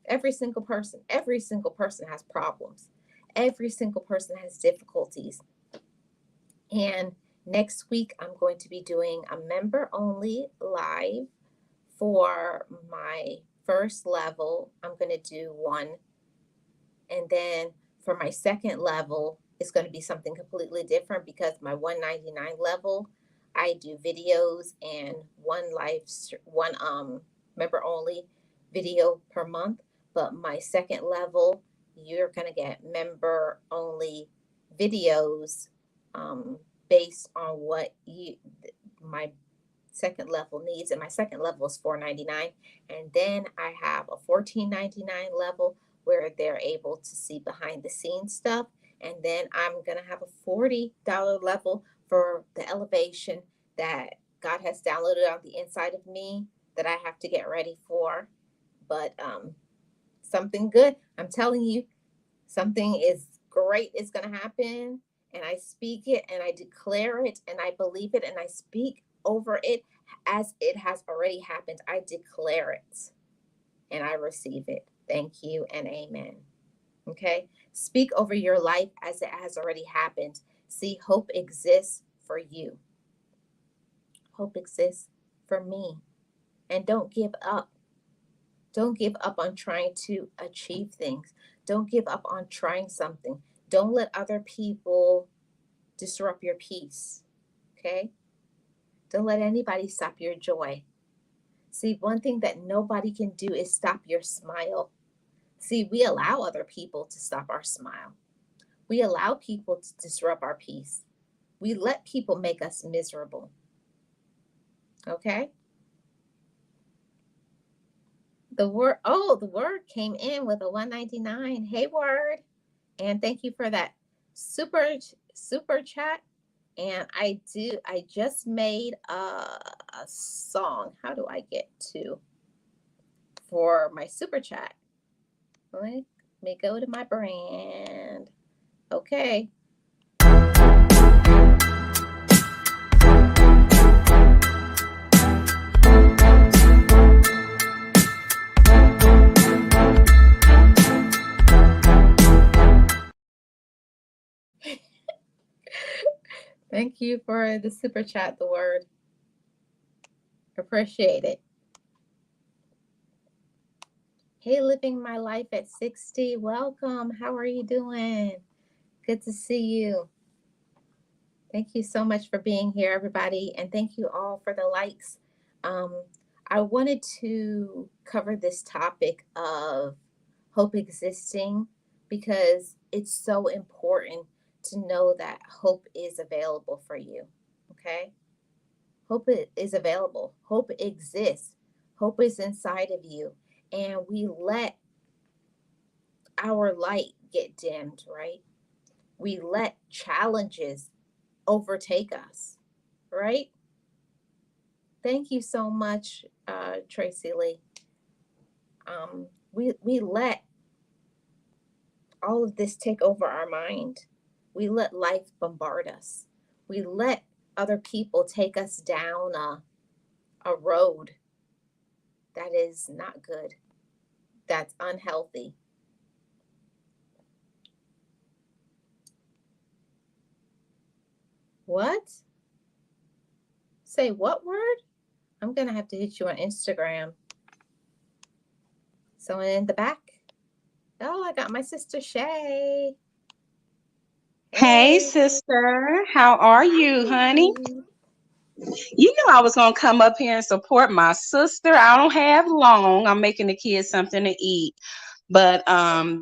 Every single person has problems. Every single person has difficulties. And next week, I'm going to be doing a member only live for my first level. I'm going to do one. And then for my second level, it's going to be something completely different because my 199 level, I do videos and one member only video per month. But my second level, you're going to get member only videos um, based on what my second level needs, and my second level is $4.99. And then I have a $14.99 level where they're able to see behind the scenes stuff. And then I'm gonna have a $40 level for the elevation that God has downloaded on the inside of me that I have to get ready for. But something good, I'm telling you, something is great is going to happen, and I speak it and I declare it and I believe it and I speak over it as it has already happened. I declare it and I receive it. Thank you and amen. Okay? Speak over your life as it has already happened. See, hope exists for you. Hope exists for me. And don't give up. Don't give up on trying to achieve things. Don't give up on trying something. Don't let other people disrupt your peace. Okay? Don't let anybody stop your joy. See, one thing that nobody can do is stop your smile. See, we allow other people to stop our smile. We allow people to disrupt our peace. We let people make us miserable. Okay? The word came in with a 199. Hey, word. And thank you for that super chat. And I just made a song. How do I get to for my super chat? Let me go to my brand. Okay. Thank you for the super chat, the word. Appreciate it. Hey, living my life at 60. Welcome. How are you doing? Good to see you. Thank you so much for being here, everybody. And thank you all for the likes. Um, I wanted to cover this topic of hope existing because it's so important to know that hope is available for you. Okay? Hope is available. Hope exists. Hope is inside of you. And we let our light get dimmed, right? We let challenges overtake us, right? Thank you so much, Tracy Lee. We let all of this take over our mind. We let life bombard us. We let other people take us down a road that is not good, that's unhealthy. What? Say what word? I'm going to have to hit you on Instagram. Someone in the back. Oh, I got my sister Shay. Hey, Hey. sister. How are you, honey? Hi. You knew I was going to come up here and support my sister. I don't have long. I'm making the kids something to eat. But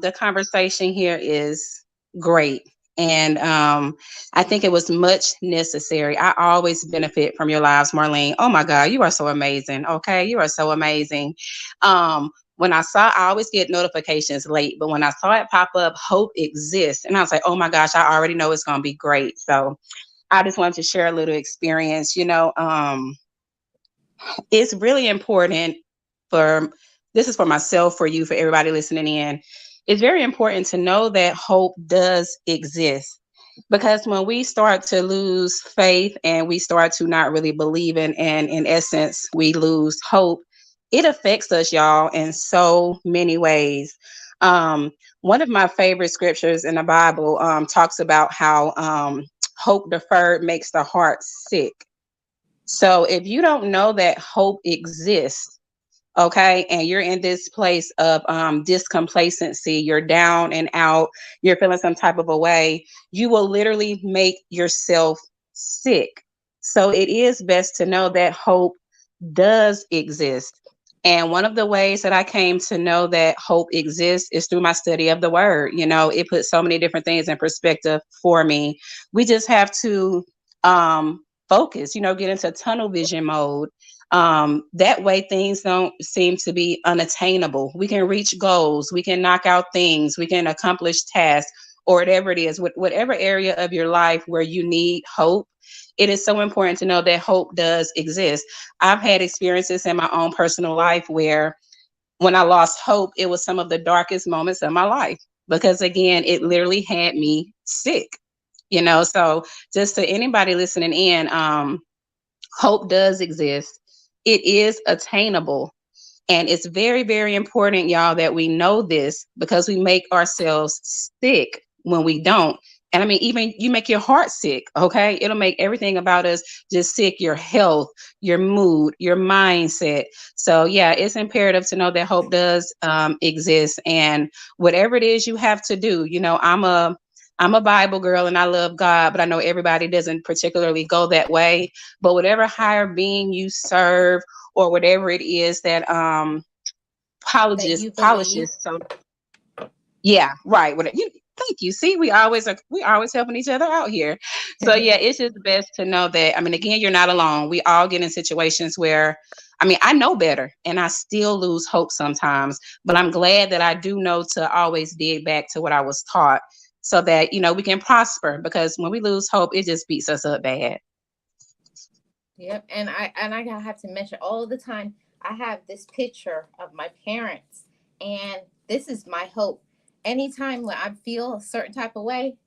the conversation here is great. And I think it was much necessary. I always benefit from your lives, Marlene. Oh my God, you are so amazing. Okay, you are so amazing. When I always get notifications late, but when I saw it pop up, hope exists. And I was like, oh my gosh, I already know it's going to be great. So I just wanted to share a little experience. It's really important for this is for myself, for you, for everybody listening in. It's very important to know that hope does exist, because when we start to lose faith and we start to not really believe in essence, we lose hope. It affects us, y'all, in so many ways. One of my favorite scriptures in the Bible talks about how hope deferred makes the heart sick. So if you don't know that hope exists, okay, and you're in this place of discomplacency, you're down and out, you're feeling some type of a way, you will literally make yourself sick. So it is best to know that hope does exist. And one of the ways that I came to know that hope exists is through my study of the word. It puts so many different things in perspective for me. We just have to focus, get into tunnel vision mode. That way things don't seem to be unattainable. We can reach goals, we can knock out things, we can accomplish tasks, or whatever it is, whatever area of your life where you need hope. It is so important to know that hope does exist. I've had experiences in my own personal life where when I lost hope, it was some of the darkest moments of my life, because again, it literally had me sick. So just to anybody listening in, hope does exist. It is attainable. And it's very, very important, y'all, that we know this, because we make ourselves sick when we don't. And I mean, even you make your heart sick, okay? It'll make everything about us just sick, your health, your mood, your mindset. So, yeah, it's imperative to know that hope does exist. And whatever it is you have to do, I'm a Bible girl and I love God, but I know everybody doesn't particularly go that way. But whatever higher being you serve, or whatever it is that That polishes you believe. polishes so yeah, right. Thank you. See, we always helping each other out here. So yeah, it's just best to know that. I mean, again, you're not alone. We all get in situations where, I mean, I know better and I still lose hope sometimes, but I'm glad that I do know to always dig back to what I was taught, so that we can prosper, because when we lose hope, it just beats us up bad. Yep, and I have to mention all the time. I have this picture of my parents, and this is my hope. Anytime when I feel a certain type of way,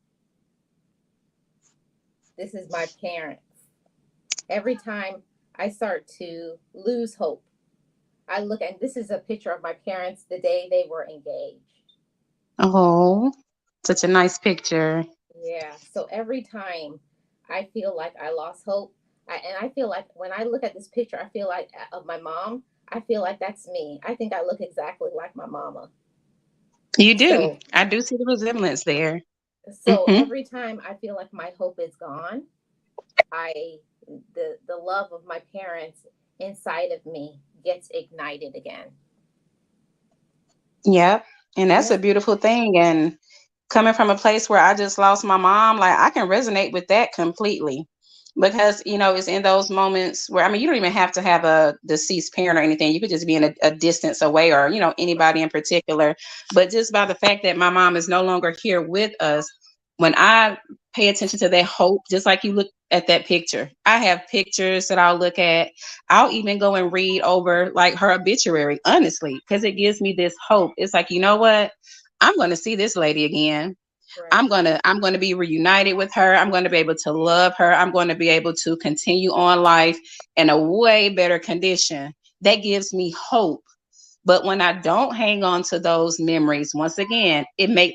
this is my parents. Every time I start to lose hope, I look, and this is a picture of my parents the day they were engaged. Oh, such a nice picture. Yeah. So every time I feel like I lost hope, and I feel like when I look at this picture, I feel like of my mom. I feel like that's me. I think I look exactly like my mama. You do. So, I do see the resemblance there. so Hmm. every time I feel like my hope is gone, I the love of my parents inside of me gets ignited again. Yep. And that's a Yep. beautiful thing. And coming from a place where I just lost my mom, like I can resonate with that completely. Because, it's in those moments where, I mean, you don't even have to have a deceased parent or anything. You could just be in a distance away, or, anybody in particular. But just by the fact that my mom is no longer here with us, when I pay attention to that hope, just like you look at that picture, I have pictures that I'll look at. I'll even go and read over like her obituary, honestly, because it gives me this hope. It's like, you know what? I'm going to see this lady again. Right. I'm going to be reunited with her. I'm going to be able to love her. I'm going to be able to continue on life in a way better condition. That gives me hope. But when I don't hang on to those memories, once again,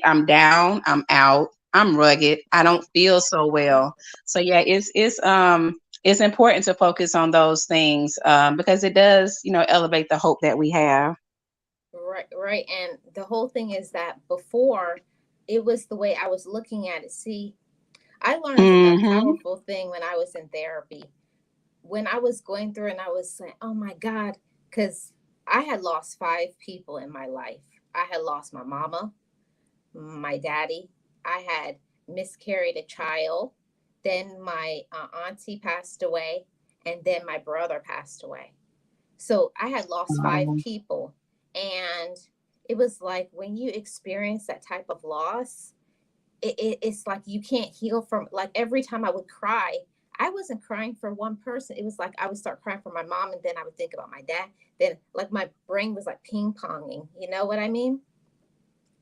I'm down, I'm out, I'm rugged, I don't feel so well. So yeah, it's important to focus on those things, because it does, elevate the hope that we have. Right, right. And the whole thing is that before, it was the way I was looking at it. See, I learned a Hmm. powerful thing when I was in therapy. When I was going through and I was saying, oh my God, because I had lost five people in my life. I had lost my mama, my daddy. I had miscarried a child, then my auntie passed away, and then my brother passed away. So I had lost five Um, people. And it was like when you experience that type of loss, it's like you can't heal from, like every time I would cry, I wasn't crying for one person. It was like I would start crying for my mom, and then I would think about my dad. Then like my brain was like ping ponging, you know what I mean?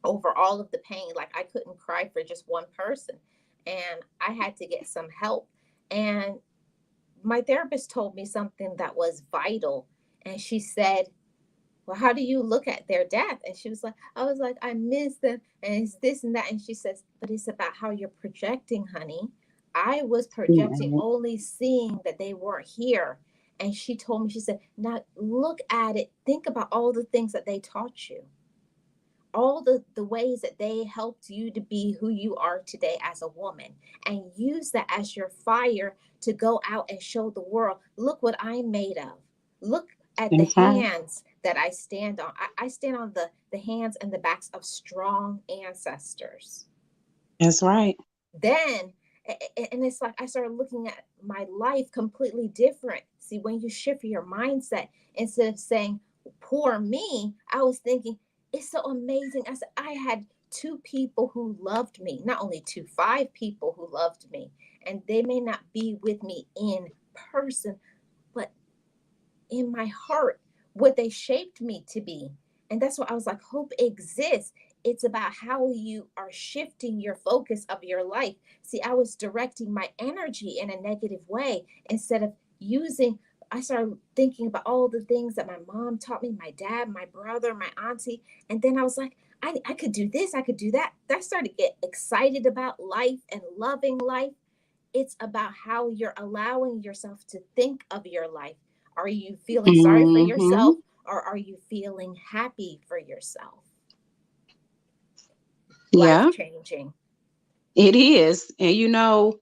Over all of the pain. Like I couldn't cry for just one person. And I had to get some help. And my therapist told me something that was vital. And she said, well, how do you look at their death? And she was like, I was like, I miss them and it's this and that. And she says, but it's about how you're projecting, honey. I was projecting, yeah, only seeing that they weren't here. And she told me, she said, now look at it. Think about all the things that they taught you, all the ways that they helped you to be who you are today as a woman, and use that as your fire to go out and show the world, look what I'm made of. Look at the that's right. hands that I stand on. I stand on the hands and the backs of strong ancestors. That's right. Then and it's like I started looking at my life completely different. See, when you shift your mindset, instead of saying poor me, I was thinking it's so amazing. I said I had two people who loved me, not only two, five people who loved me, and they may not be with me in person, but in my heart, what they shaped me to be. And that's why I was like, hope exists. It's about how you are shifting your focus of your life. See, I was directing my energy in a negative way instead of using. I started thinking about all the things that my mom taught me, my dad, my brother, my auntie. And then I was like, I could do this, I could do that. I started to get excited about life and loving life. It's about how you're allowing yourself to think of your life. Are you feeling sorry for Hmm. yourself, or are you feeling happy for yourself? Life Yeah, changing. it is. And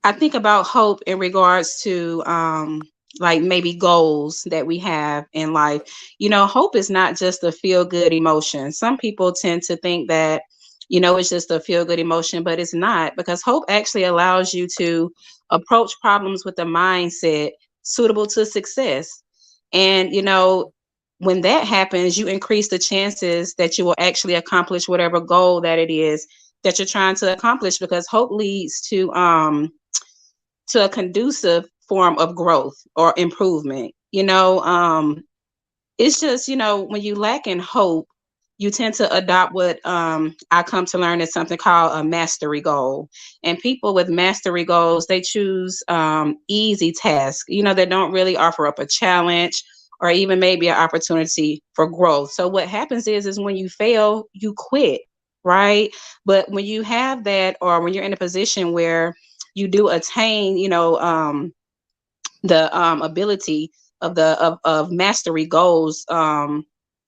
I think about hope in regards to like maybe goals that we have in life. Hope is not just a feel good emotion. Some people tend to think that, it's just a feel good emotion, but it's not, because hope actually allows you to approach problems with a mindset suitable to success. And when that happens, you increase the chances that you will actually accomplish whatever goal that it is that you're trying to accomplish, because hope leads to a conducive form of growth or improvement. It's just, when you lack in hope, you tend to adopt what I come to learn is something called a mastery goal. And people with mastery goals, they choose easy tasks, that don't really offer up a challenge or even maybe an opportunity for growth. So what happens is when you fail, you quit, right? But when you have that, or when you're in a position where you do attain, the ability of mastery goals,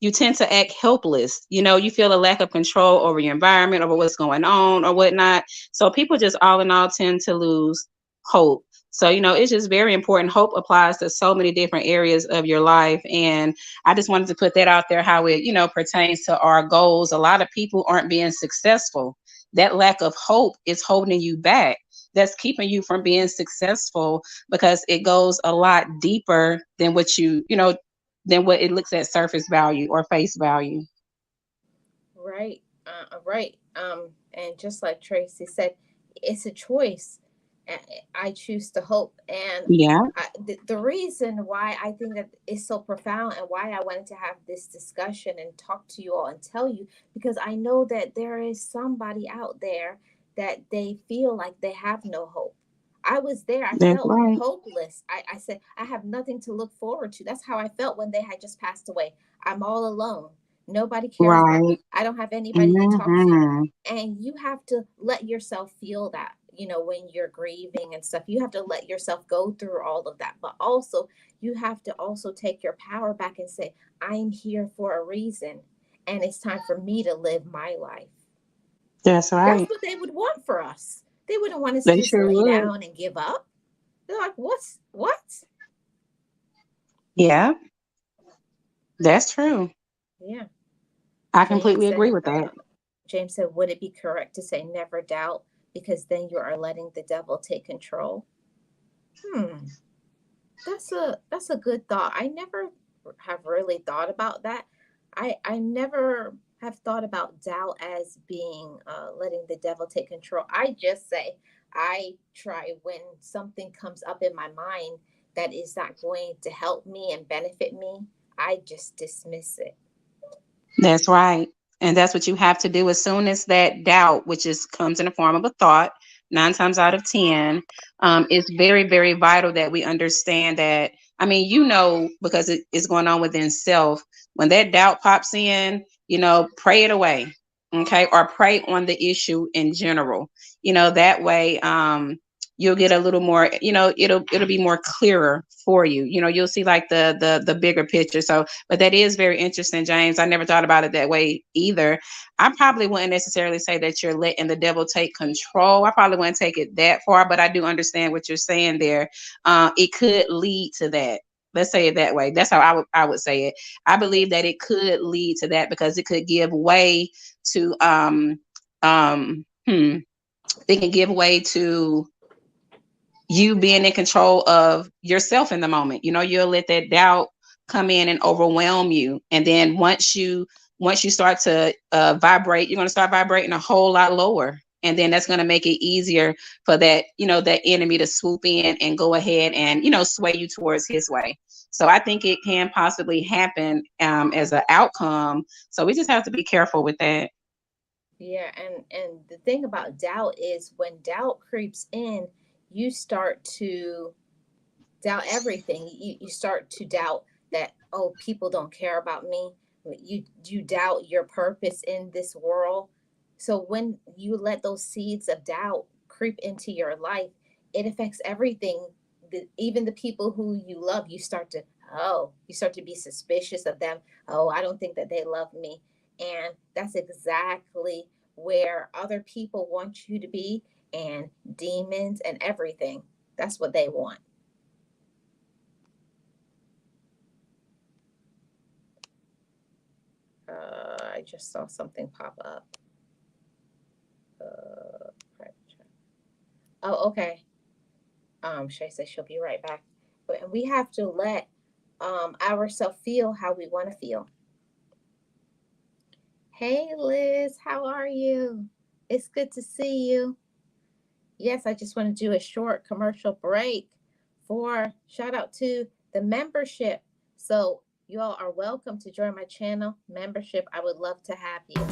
you tend to act helpless. You feel a lack of control over your environment, over what's going on or whatnot. So people just all in all tend to lose hope. So it's just very important. Hope applies to so many different areas of your life, and I just wanted to put that out there, how it pertains to our goals. A lot of people aren't being successful. That lack of hope is holding you back. That's keeping you from being successful, because it goes a lot deeper than than what it looks at surface value or face value. Right. Right. And just like Tracy said, it's a choice. I choose to hope. And Yeah, the reason why I think that is so profound, and why I wanted to have this discussion and talk to you all and tell you, because I know that there is somebody out there that they feel like they have no hope. I was there. I that's felt right. hopeless. I said, I have nothing to look forward to. That's how I felt when they had just passed away. I'm all alone. Nobody cares about Right. me. I don't have anybody to talk to. Hmm. And you have to let yourself feel that, when you're grieving and stuff. You have to let yourself go through all of that. But also, you have to also take your power back and say, I'm here for a reason. And it's time for me to live my life. That's That's right. what they would want for us. They wouldn't want us to They just sure lay would. down and give up. They're like, what's what? Yeah, that's true. Yeah. I James completely agree said, with that. James said, would it be correct to say never doubt? because then you are letting the devil take control. Hmm, that's a good thought. I never have really thought about that. I never have thought about doubt as being letting the devil take control. I just say I try when something comes up in my mind that is not going to help me and benefit me, I just dismiss it. That's right. And that's what you have to do as soon as that doubt, which is comes in the form of a thought, 9 times out of 10, it's very, very vital that we understand that. I mean, because it is going on within self. When that doubt pops in, pray it away. Okay. Or pray on the issue in general. That way, you'll get a little more, it'll be more clearer for you. You'll see like the bigger picture. So, but that is very interesting, James. I never thought about it that way either. I probably wouldn't necessarily say that you're letting the devil take control. I probably wouldn't take it that far, but I do understand what you're saying there. It could lead to that. Let's say it that way. That's how I would say it. I believe that it could lead to that because it could give way to um hmm, it can give way to you being in control of yourself in the moment. You'll let that doubt come in and overwhelm you. And then once you start to vibrate, you're going to start vibrating a whole lot lower. And then that's going to make it easier for that enemy to swoop in and go ahead and, sway you towards his way. So I think it can possibly happen as an outcome. So we just have to be careful with that. Yeah, and the thing about doubt is when doubt creeps in, you start to doubt everything. You start to doubt that, oh, people don't care about me. You doubt your purpose in this world. So when you let those seeds of doubt creep into your life, it affects everything. Even the people who you love, you start to be suspicious of them. Oh, I don't think that they love me. And that's exactly where other people want you to be, and demons and everything. That's what they want. I just saw something pop up. Private chat. Oh, okay. Shay says she'll be right back. But we have to let ourselves feel how we want to feel. Hey, Liz, how are you? It's good to see you. Yes, I just want to do a short commercial break for shout out to the membership. So you all are welcome to join my channel membership. I would love to have you.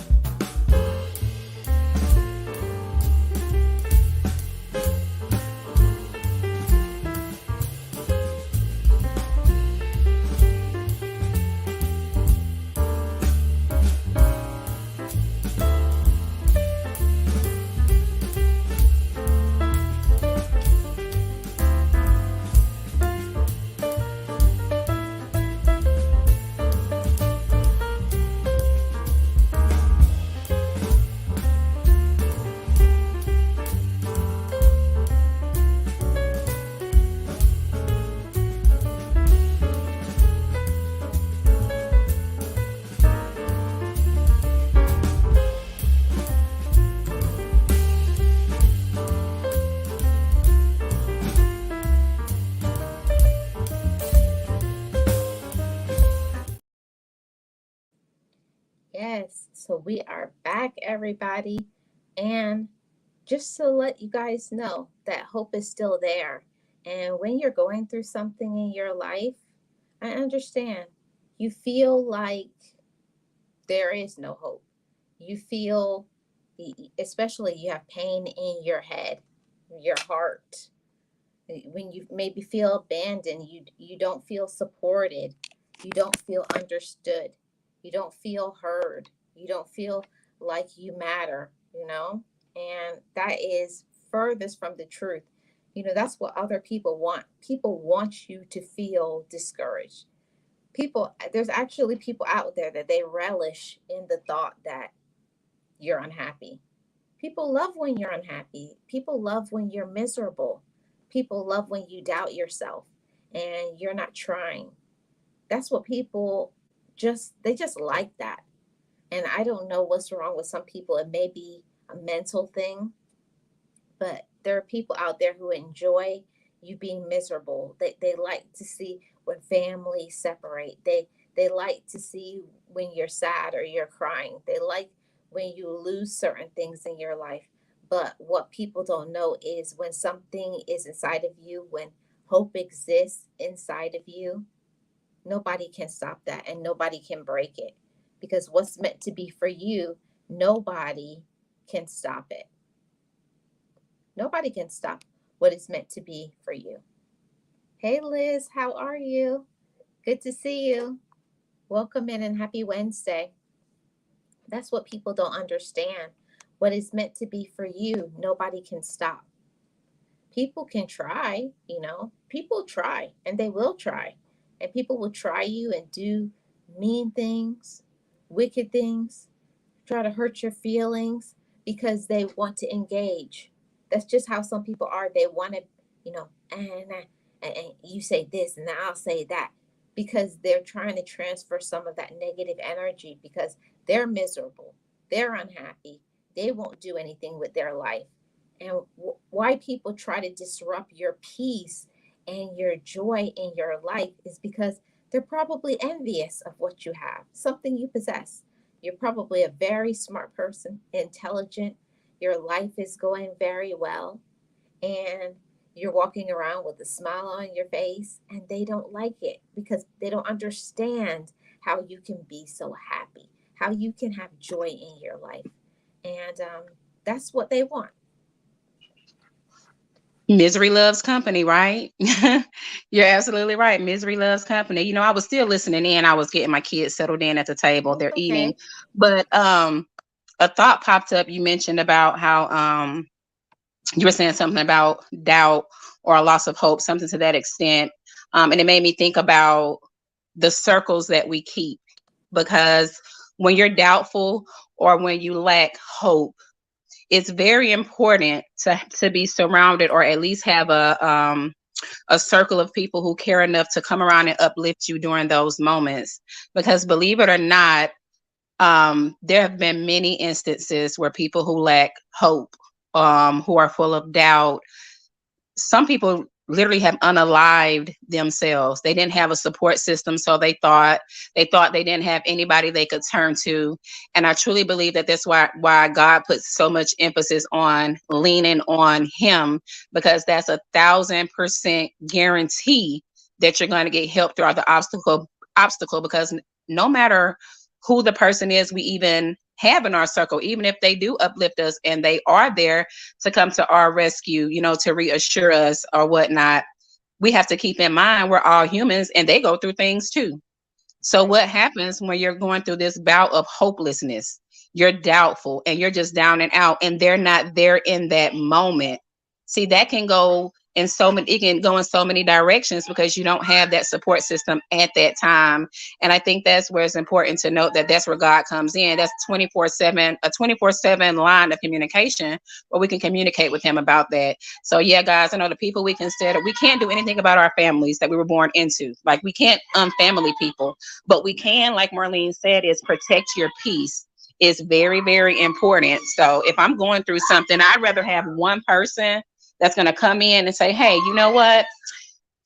Yes, so we are back, everybody. And just to let you guys know that hope is still there. And when you're going through something in your life, I understand you feel like there is no hope. You feel, especially you have pain in your head, your heart. When you maybe feel abandoned, you don't feel supported, you don't feel understood, you don't feel heard, you don't feel like you matter, and that is furthest from the truth. That's what other people want. People want you to feel discouraged. There's actually people out there that they relish in the thought that you're unhappy. People love when you're unhappy. People love when you're miserable. People love when you doubt yourself and you're not trying. That's what people they just like that. And I don't know what's wrong with some people. It may be a mental thing. but there are people out there who enjoy you being miserable. They like to see when families separate. They like to see when you're sad or you're crying. They like when you lose certain things in your life. But what people don't know is when something is inside of you, when hope exists inside of you, nobody can stop that and nobody can break it. Because what's meant to be for you, nobody can stop it. Nobody can stop what is meant to be for you. Hey, Liz, how are you? Good to see you. Welcome in and happy Wednesday. That's what people don't understand. What is meant to be for you, nobody can stop. People can try, people try and they will try. And people will try you and do mean things, wicked things, try to hurt your feelings because they want to engage. That's just how some people are. They want to, and you say this and I'll say that because they're trying to transfer some of that negative energy because they're miserable, they're unhappy, they won't do anything with their life. And why people try to disrupt your peace and your joy in your life is because they're probably envious of what you have, something you possess. You're probably a very smart person, intelligent. Your life is going very well. And you're walking around with a smile on your face, and they don't like it because they don't understand how you can be so happy, how you can have joy in your life. And that's what they want. Misery loves company, right? You're absolutely right. Misery loves company. I was still listening in. I was getting my kids settled in at the table. It's They're eating. okay. But a thought popped up. You mentioned about how you were saying something about doubt or a loss of hope, something to that extent. And it made me think about the circles that we keep, because when you're doubtful or when you lack hope, it's very important to be surrounded or at least have a circle of people who care enough to come around and uplift you during those moments. Because believe it or not, there have been many instances where people who lack hope, who are full of doubt, some people literally have unalived themselves. They didn't have a support system, so they thought they didn't have anybody they could turn to. And I truly believe that that's why God puts so much emphasis on leaning on Him, because that's 1,000% guarantee that you're going to get help throughout the obstacle. Because no matter who the person is we even have in our circle, even if they do uplift us and they are there to come to our rescue, to reassure us or whatnot, we have to keep in mind we're all humans and they go through things too. So Right. what happens when you're going through this bout of hopelessness? You're doubtful and you're just down and out, and they're not there in that moment. See, that can go in it can go in so many directions because you don't have that support system at that time. And I think that's where it's important to note that that's where God comes in. That's 24/7, a 24/7 line of communication where we can communicate with Him about that. So yeah, guys, I know the people we consider, we can't do anything about our families that we were born into. Like, we can't unfamily people, but we can, like Marlene said, is protect your peace is very, very important. So if I'm going through something, I'd rather have one person that's going to come in and say, hey, you know what?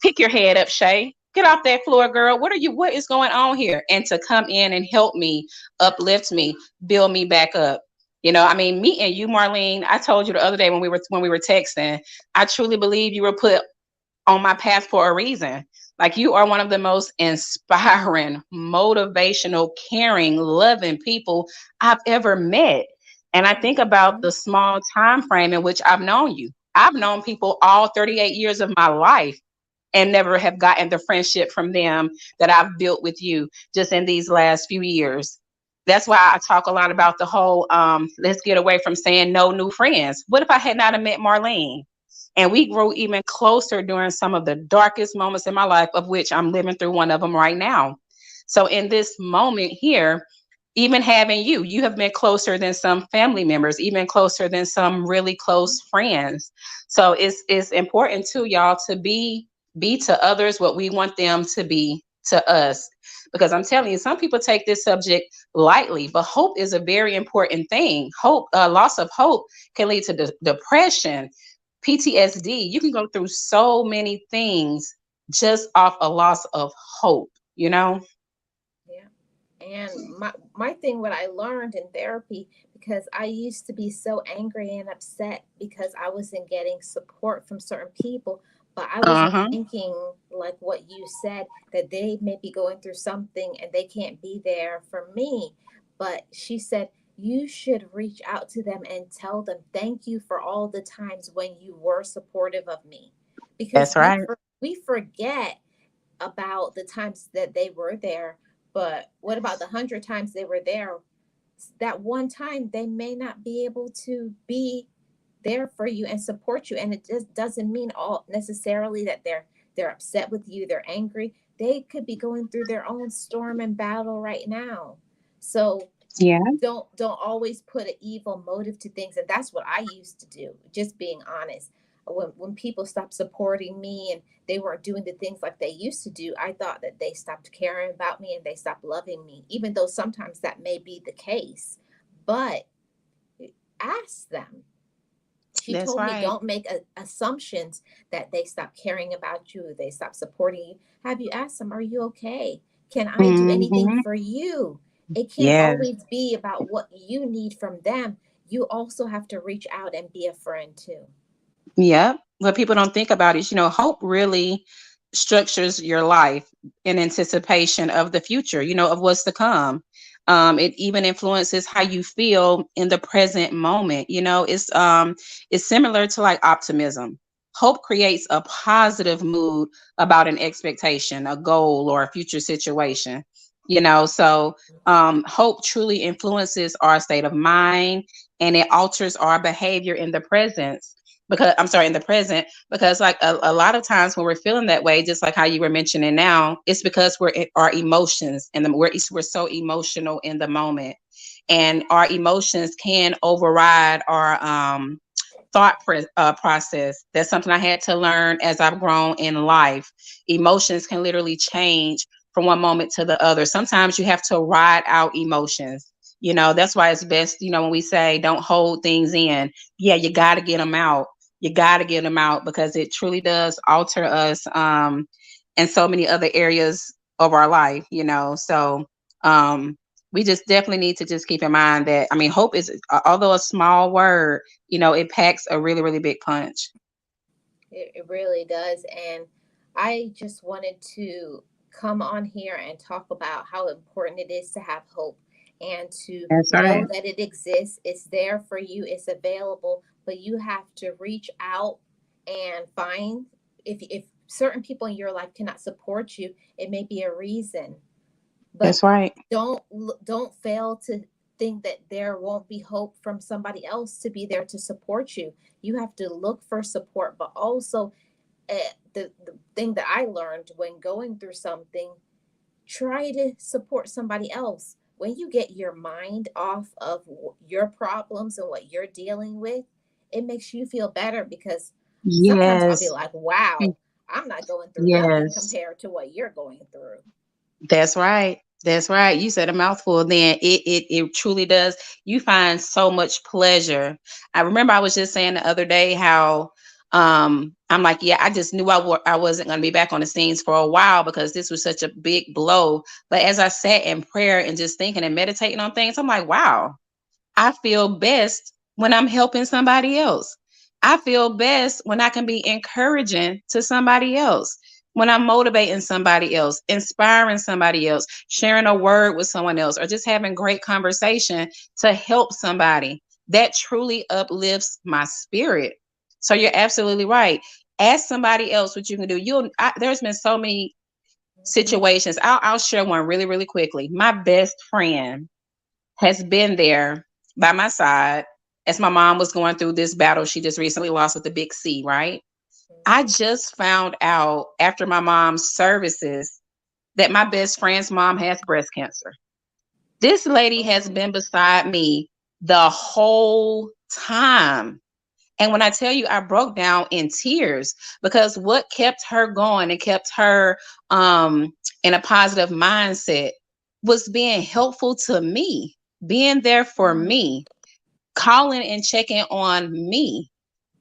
Pick your head up, Shay. Get off that floor, girl. What is going on here? And to come in and help me, uplift me, build me back up. I mean, me and you, Marlene, I told you the other day when we were texting, I truly believe you were put on my path for a reason. Like, you are one of the most inspiring, motivational, caring, loving people I've ever met. And I think about Mhm. the small time frame in which I've known you. I've known people all 38 years of my life and never have gotten the friendship from them that I've built with you just in these last few years. That's why I talk a lot about the whole let's get away from saying no new friends. What if I had not have met Marlene? And we grew even closer during some of the darkest moments in my life, of which I'm living through one of them right now. So in this moment here, even having you have been closer than some family members, even closer than some really close friends. So it's important too, y'all, to be to others what we want them to be to us. Because I'm telling you, some people take this subject lightly, but hope is a very important thing. Hope, loss of hope can lead to depression, PTSD. You can go through so many things just off a loss of hope, you know? Yeah. And my thing, what I learned in therapy, because I used to be so angry and upset because I wasn't getting support from certain people, but I wasn't Uh-huh. thinking like what you said, that they may be going through something and they can't be there for me. But she said, you should reach out to them and tell them thank you for all the times when you were supportive of me, because That's right. we forget about the times that they were there, but what about the 100 times they were there? That one time they may not be able to be there for you and support you, and it just doesn't mean all necessarily that they're upset with you, they're angry. They could be going through their own storm and battle right now. So Yeah. don't always put an evil motive to things, and that's what I used to do, just being honest. When people stopped supporting me and they weren't doing the things like they used to do, I thought that they stopped caring about me and they stopped loving me, even though sometimes that may be the case. But ask them. She That's told me, right. don't make assumptions that they stop caring about you, they stop supporting you. Have you asked them, are you okay? Can I do anything Hmm. for you? It can't Yeah. always be about what you need from them. You also have to reach out and be a friend too. Yeah. What people don't think about is, hope really structures your life in anticipation of the future, of what's to come. It even influences how you feel in the present moment. It's similar to like optimism. Hope creates a positive mood about an expectation, a goal, or a future situation. Hope truly influences our state of mind, and it alters our behavior in the presence, because I'm sorry, in the present, because like a lot of times when we're feeling that way, just like how you were mentioning now, it's because our emotions and we're so emotional in the moment, and our emotions can override our process. That's something I had to learn as I've grown in life. Emotions can literally change from one moment to the other. Sometimes you have to ride out emotions. That's why it's best, when we say don't hold things in. Yeah, you got to get them out. You got to get them out, because it truly does alter us, in so many other areas of our life. So we just definitely need to just keep in mind that, I mean, hope is, although a small word, it packs a really, really big punch. It really does. And I just wanted to come on here and talk about how important it is to have hope and to That's know right. that it exists. It's there for you, it's available, but you have to reach out and find, if certain people in your life cannot support you, it may be a reason. But That's right. don't fail to think that there won't be hope from somebody else to be there to support you. You have to look for support, but also the thing that I learned when going through something, try to support somebody else. When you get your mind off of your problems and what you're dealing with, it makes you feel better, because sometimes I'll be Yes. like, wow, I'm not going through nothing Yes. compared to what you're going through. That's right. That's right. You said a mouthful. Then it truly does. You find so much pleasure. I remember I was just saying the other day how, I'm like, yeah, I just knew I wasn't going to be back on the scenes for a while, because this was such a big blow. But as I sat in prayer and just thinking and meditating on things, I'm like, wow, I feel best when I'm helping somebody else. I feel best when I can be encouraging to somebody else, when I'm motivating somebody else, inspiring somebody else, sharing a word with someone else, or just having great conversation to help somebody. That truly uplifts my spirit. So you're absolutely right. Ask somebody else what you can do. There's been so many Mhm. situations. I'll share one really, really quickly. My best friend has been there by my side as my mom was going through this battle she just recently lost with the big C, right? I Mhm. just found out after my mom's services that my best friend's mom has breast cancer. This lady has Oh. been beside me the whole time. And when I tell you, I broke down in tears because what kept her going and kept her in a positive mindset was being helpful to me, being there for Mm, me, calling and checking on me.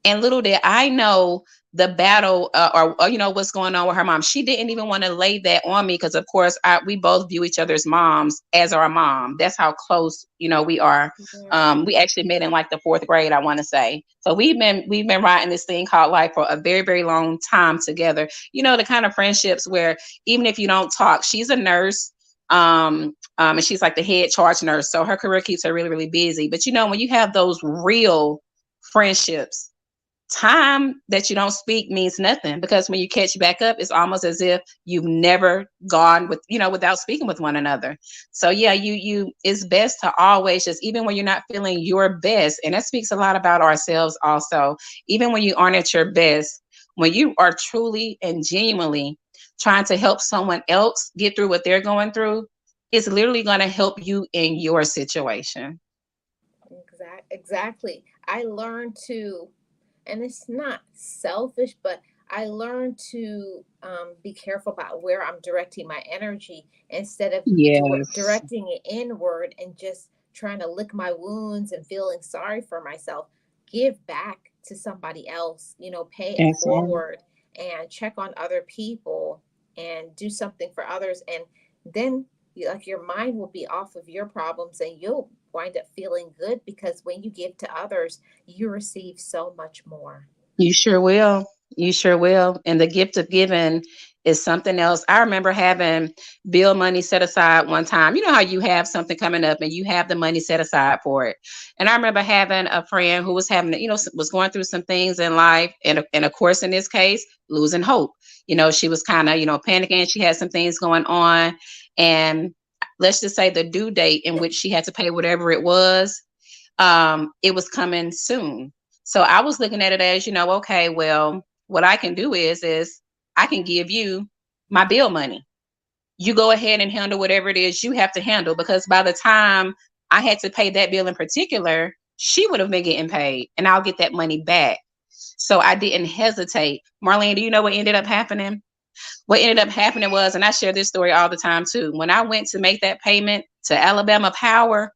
And little did I know the battle, or what's going on with her mom. She didn't even want to lay that on me because, of course, we both view each other's moms as our mom. That's how close we are. right. We actually met in like the fourth grade, I want to say. So we've been riding this thing called life for a very, very long time together. The kind of friendships where even if you don't talk, she's a nurse. And she's like the head charge nurse, so her career keeps her really, really busy. But when you have those real friendships, time that you don't speak means nothing, because when you catch back up, it's almost as if you've never gone without speaking with one another. So yeah, you it's best to always, just even when you're not feeling your best, and that speaks a lot about ourselves also, even when you aren't at your best, when you are truly and genuinely trying to help someone else get through what they're going through, it's literally going to help you in your situation. Exactly. I learned to, and it's not selfish, but I learned to be careful about where I'm directing my energy instead of Yes, directing it inward and just trying to lick my wounds and feeling sorry for myself. Give back to somebody else, pay it that's right. forward and check on other people and do something for others. And then, like, your mind will be off of your problems and you'll wind up feeling good because when you give to others, you receive so much more. You sure will. You sure will. And the gift of giving is something else. I remember having bill money set aside one time. You know how you have something coming up and you have the money set aside for it. And I remember having a friend who was having, was going through some things in life. And of course, in this case, losing hope. She was kind of, panicking. She had some things going on. And let's just say the due date in which she had to pay whatever it was, it was coming soon. So I was looking at it as, okay, well, what I can do is I can give you my bill money. You go ahead and handle whatever it is you have to handle, because by the time I had to pay that bill in particular, she would have been getting paid and I'll get that money back. So I didn't hesitate. Marlene, do you know what ended up happening? What ended up happening was, and I share this story all the time too, when I went to make that payment to Alabama Power,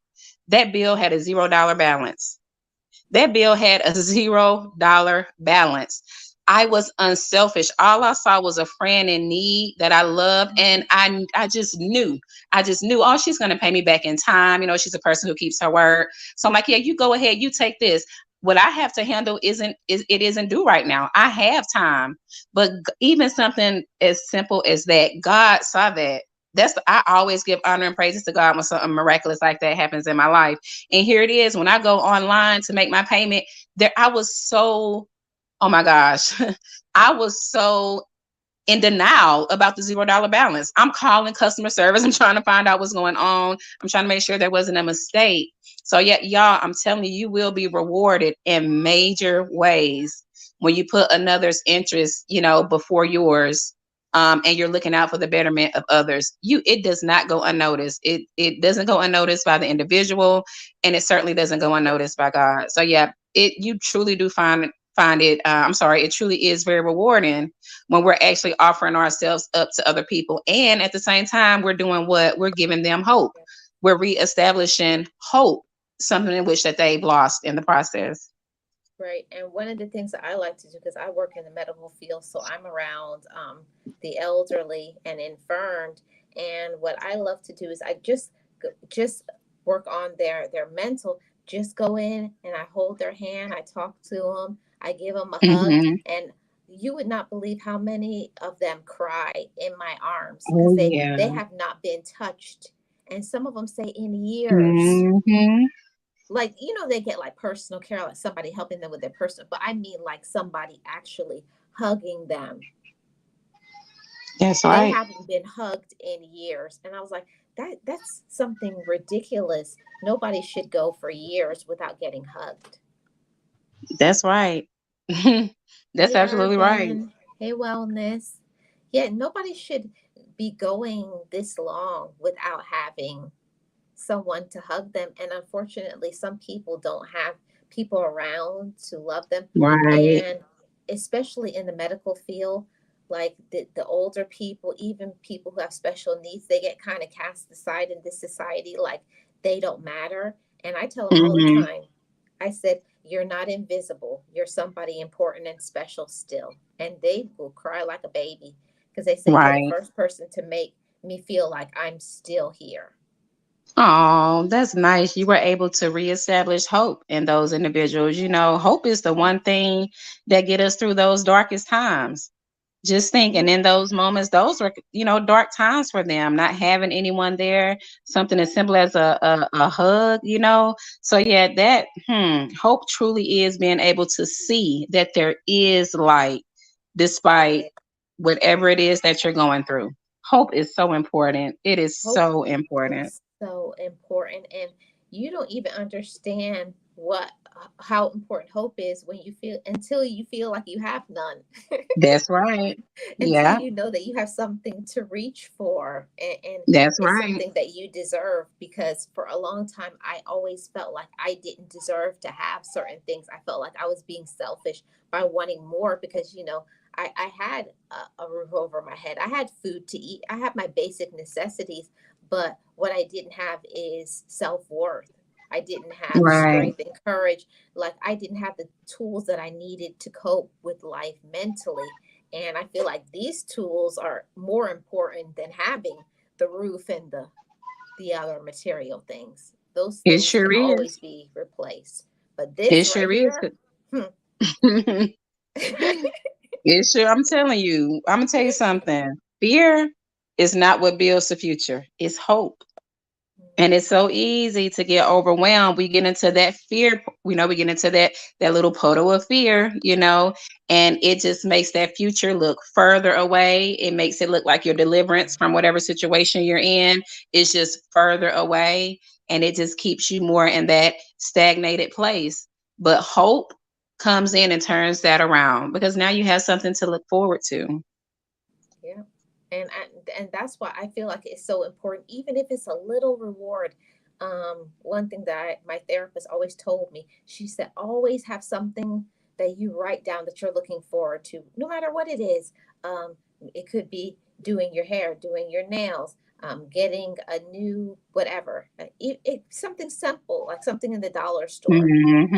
that bill had a $0 balance. That bill had a $0 balance. I was unselfish. All I saw was a friend in need that I loved, and I just knew. I just knew, oh, she's going to pay me back in time. She's a person who keeps her word. So I'm like, yeah, you go ahead, you take this. What I have to handle isn't due right now. I have time. But even something as simple as that, God saw that. I always give honor and praises to God when something miraculous like that happens in my life. And here it is, when I go online to make my payment, there I was so, oh my gosh, I was so in denial about the $0 balance. I'm calling customer service. I'm trying to find out what's going on. I'm trying to make sure there wasn't a mistake. So yeah, y'all, I'm telling you, you will be rewarded in major ways when you put another's interest, before yours. And you're looking out for the betterment of others. It does not go unnoticed. It doesn't go unnoticed by the individual, and it certainly doesn't go unnoticed by God. So yeah, you truly do find it. I'm sorry, it truly is very rewarding when we're actually offering ourselves up to other people. And at the same time, we're doing what? We're giving them hope. We're reestablishing hope, something in which that they've lost in the process. Right. And one of the things that I like to do, because I work in the medical field, so I'm around the elderly and infirmed. And what I love to do is I just work on their mental. Just go in and I hold their hand. I talk to them. I give them a hug, Hmm. and you would not believe how many of them cry in my arms because Oh they yeah. have not been touched, and some of them say in years. Hmm. Like, they get like personal care, like somebody helping them with their personal, but I mean like somebody actually hugging them. That's They right. haven't been hugged in years, and I was like, that's something ridiculous. Nobody should go for years without getting hugged. That's right. That's Hey, absolutely right. Urban. Hey, Wellness. Yeah, nobody should be going this long without having someone to hug them. And unfortunately, some people don't have people around to love them. Right. And especially in the medical field, like the older people, even people who have special needs, they get kind of cast aside in this society like they don't matter. And I tell them all the Hmm. time, I said, you're not invisible. You're somebody important and special still. And they will cry like a baby because they say, you're the Right. first person to make me feel like I'm still here. Oh, that's nice. You were able to reestablish hope in those individuals. Hope is the one thing that get us through those darkest times. Just think, and Yeah. in those moments, those were, dark times for them, not having anyone there, something as simple as a hug. So yeah, that hope truly is being able to see that there is light despite Yeah. whatever it is that you're going through. Hope is so important. It is Hope so important. is so important, and you don't even understand what how important hope is when you feel until you feel like you have none. That's right. Until Yeah, you know that you have something to reach for, and that's it's right. something that you deserve. Because for a long time I always felt like I didn't deserve to have certain things. I felt like I was being selfish by wanting more because I had a roof over my head, I had food to eat, I had my basic necessities, but what I didn't have is self-worth. I didn't have Right. strength and courage. Like I didn't have the tools that I needed to cope with life mentally. And I feel like these tools are more important than having the roof and the other material things. Those It things sure can always is. be replaced. But It this right sure is. here, hmm. It sure, I'm telling you, I'm gonna tell you something. Fear is not what builds the future. It's hope. And it's so easy to get overwhelmed. We get into that fear, we get into that little puddle of fear, and it just makes that future look further away. It makes it look like your deliverance from whatever situation you're in is just further away. And it just keeps you more in that stagnated place. But hope comes in and turns that around because now you have something to look forward to. Yeah. And that's why I feel like it's so important, even if it's a little reward. One thing that my therapist always told me, she said, always have something that you write down that you're looking forward to, no matter what it is. It could be doing your hair, doing your nails, getting a new whatever, something simple, like something in the dollar store.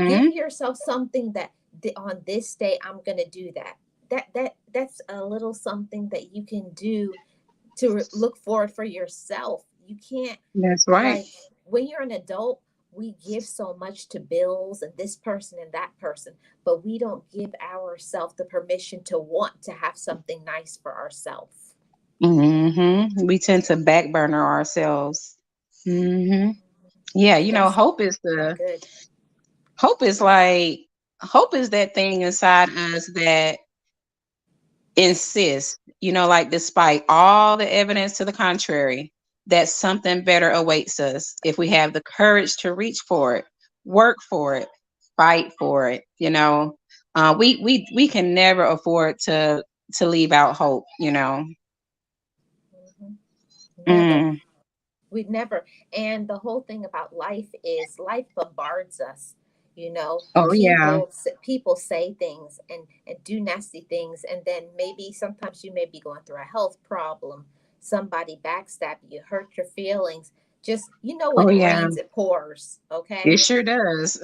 Give Hmm. yourself something that on this day, I'm going to do that. That's a little something that you can do to look forward for yourself. You can't, That's right. like, when you're an adult, we give so much to bills and this person and that person, but we don't give ourselves the permission to want to have something nice for ourselves. We tend to back burner ourselves. Hmm. Yeah, And that's not good. hope is like hope is that thing inside us that insists, like despite all the evidence to the contrary, that something better awaits us if we have the courage to reach for it, work for it, fight for it. We can never afford to leave out hope. Mhm. Never. Mm. We never. And the whole thing about life is life bombards us. Oh yeah. People say things and do nasty things, and then maybe sometimes you may be going through a health problem. Somebody backstab you, hurt your feelings. Just when Oh it yeah. rains, it pours. It Okay. sure does.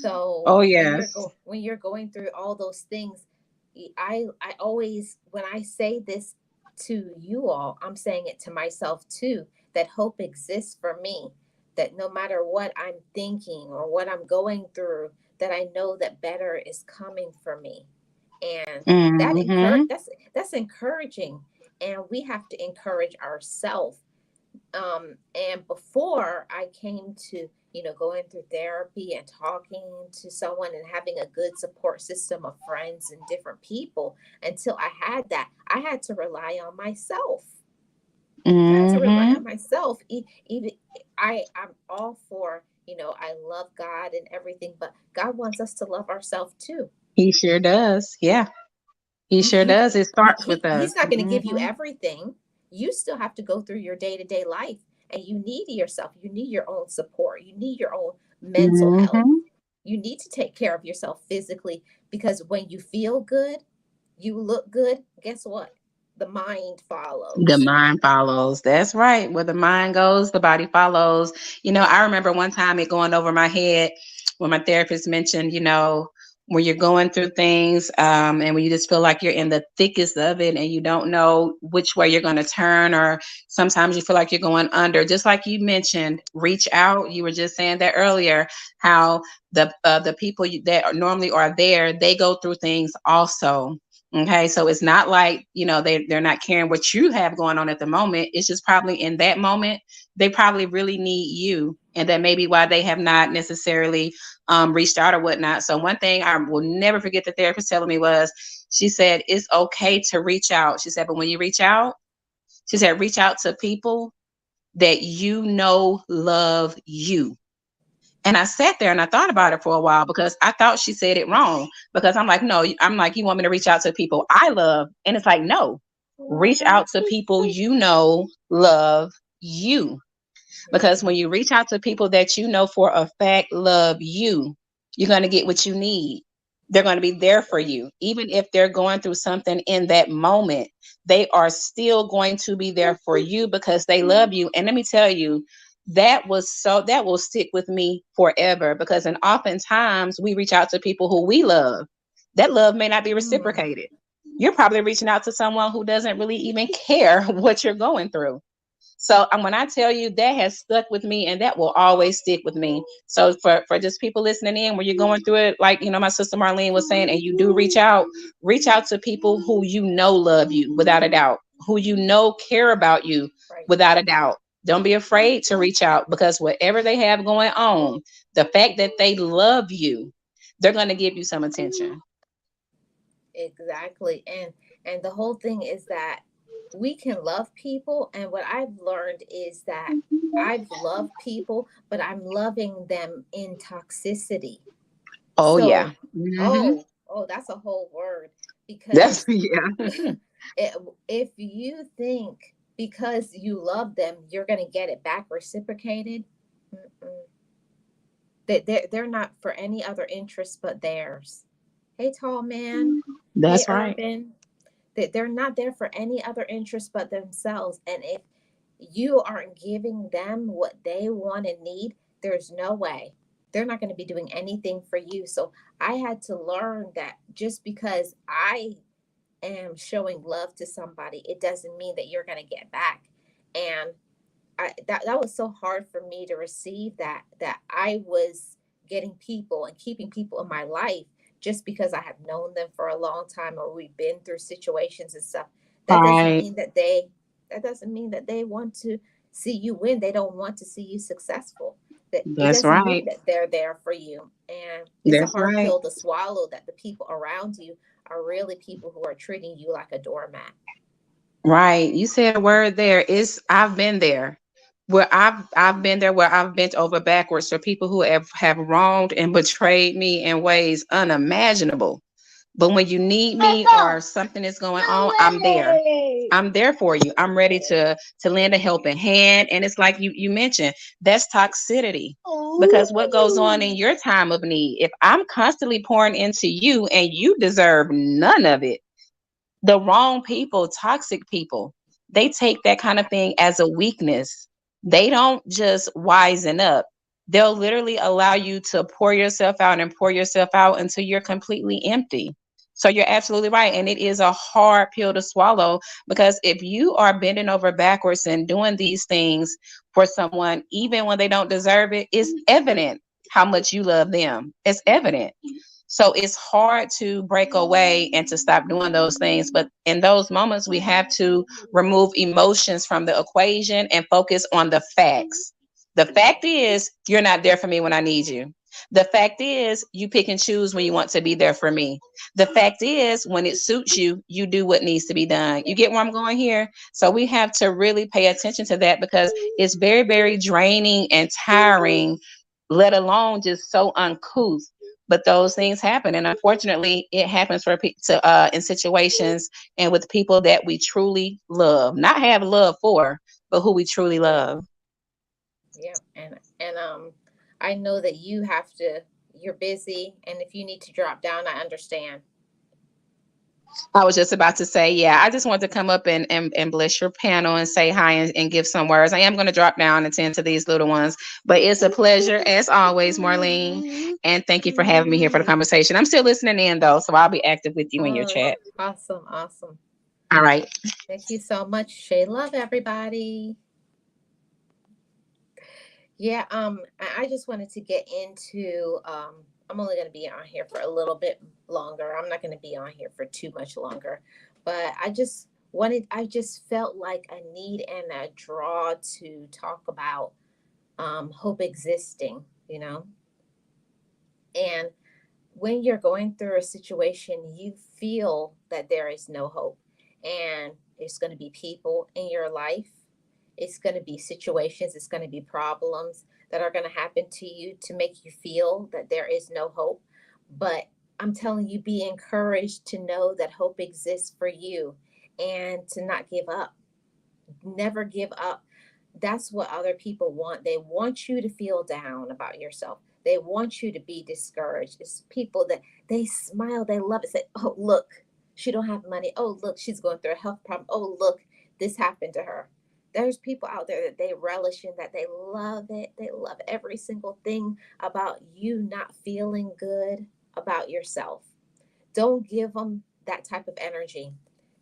So Oh when yes. you're going through all those things, I always, when I say this to you all, I'm saying it to myself too, that hope exists for me, that no matter what I'm thinking or what I'm going through, that I know that better is coming for me. And Hmm. that's encouraging, and we have to encourage ourselves. And before I came to, going through therapy and talking to someone and having a good support system of friends and different people, until I had that, I had to rely on myself. I had to rely Hmm. on myself. Even I'm all for, I love God and everything, but God wants us to love ourselves too. He sure does. Yeah, he sure does. It starts with us. He's not going to give you Hmm. everything. You still have to go through your day-to-day life, and you need yourself. You need your own support. You need your own mental health. Hmm. you need to take care of yourself physically, because when you feel good, you look good, guess what? The mind The follows. mind follows. That's right. Where the mind goes, the body follows. I remember one time it going over my head when my therapist mentioned, when you're going through things, and when you just feel like you're in the thickest of it and you don't know which way you're going to turn, or sometimes you feel like you're going under. Just like you mentioned, reach out. You were just saying that earlier, how the people that normally are there, they go through things also. Okay, so it's not like, they're not caring what you have going on at the moment. It's just probably in that moment they probably really need you, and that may be why they have not necessarily reached out or whatnot. So one thing I will never forget the therapist telling me was, she said it's okay to reach out. She said, but when you reach out, she said, reach out to people that love you. And I sat there and I thought about it for a while, because I thought she said it wrong. Because I'm like, no, I'm like, you want me to reach out to people I love? And it's like, no, reach out to people love you. Because when Mhm. you reach out to people that for a fact love you, you're going to get what you need. They're going to be there for you. Even if they're going through something in that moment, they are still going to be there for you because they love you. And let me tell you, that will stick with me forever, because and oftentimes we reach out to people who we love. That love may not be Mm. reciprocated. You're probably reaching out to someone who doesn't really even care what you're going through. So when I tell you, that has stuck with me, and that will always stick with me. So for just people listening in, when you're going through it, like my sister Marlene was saying, and you do reach out to people who love you without a doubt, who care about you Right. without a doubt. Don't be afraid to reach out, because whatever they have going on, the fact that they love you, they're going to give you some attention. Exactly. And the whole thing is that we can love people, and what I've learned is that I've loved people, but I'm loving them in toxicity. Oh yeah. So, Hmm. that's a whole word, That's because yeah. it, if you think because you love them you're going to get it back reciprocated, mm-mm. They're not for any other interest but theirs. Hey, tall man. Hey, That's right. urban. They're not there for any other interest but themselves. And if you aren't giving them what they want and need, there's no way they're not going to be doing anything for you. So I had to learn that just because I am showing love to somebody, it doesn't mean that you're going to get back. And that was so hard for me to receive, that I was getting people and keeping people in my life just because I have known them for a long time, or we've been through situations and stuff. That doesn't Right. mean that they want to see you win. They don't want to see you successful. That it That's doesn't mean right. that they're there for you. And it's a That's hard right. pill to swallow, that the people around you are really people who are treating you like a doormat. Right. You said a word there. I've been there. I've been there where I've bent over backwards for people who have wronged and betrayed me in ways unimaginable. But when you need me or something is going on, I'm there. I'm there for you. I'm ready to lend a helping hand. And it's like you mentioned, that's toxicity. Because what goes on in your time of need? If I'm constantly pouring into you and you deserve none of it, the wrong people, toxic people, they take that kind of thing as a weakness. They don't just wisen up. They'll literally allow you to pour yourself out and pour yourself out until you're completely empty. So you're absolutely right. And it is a hard pill to swallow, because if you are bending over backwards and doing these things for someone, even when they don't deserve it, it's evident how much you love them. It's evident. So it's hard to break away and to stop doing those things. But in those moments, we have to remove emotions from the equation and focus on the facts. The fact is, you're not there for me when I need you. The fact is, you pick and choose when you want to be there for me. The fact is, when it suits you, you do what needs to be done. You get where I'm going here? So we have to really pay attention to that, because it's very, very draining and tiring, let alone just so uncouth. But those things happen, and unfortunately it happens in situations and with people that we truly love, not have love for, but who we truly love. Yeah, and I know that you're busy, and if you need to drop down, I understand. I was just about to say, yeah, I just want to come up and bless your panel and say hi and give some words. I am going to drop down and tend to these little ones, but it's a pleasure as always, Marlene. And thank you for having me here for the conversation. I'm still listening in though, so I'll be active with you in your Oh, chat. awesome, awesome. All right. Thank you so much, Shay. Love everybody. Yeah, I just wanted to get into I'm only gonna be on here for a little bit longer. I'm not gonna be on here for too much longer. But I just felt like a need and a draw to talk about hope existing, you know. And when you're going through a situation, you feel that there is no hope. And there's going to be people in your life, it's going to be situations, it's going to be problems that are going to happen to you to make you feel that there is no hope. But I'm telling you, be encouraged to know that hope exists for you and to not give up. Never give up. That's what other people want. They want you to feel down about yourself. They want you to be discouraged. It's people that they smile, they love it. Say, "Oh, look, she don't have money. Oh, look, she's going through a health problem. Oh, look, this happened to her." There's people out there that they relish in that. They love it. They love every single thing about you not feeling good about yourself. Don't give them that type of energy.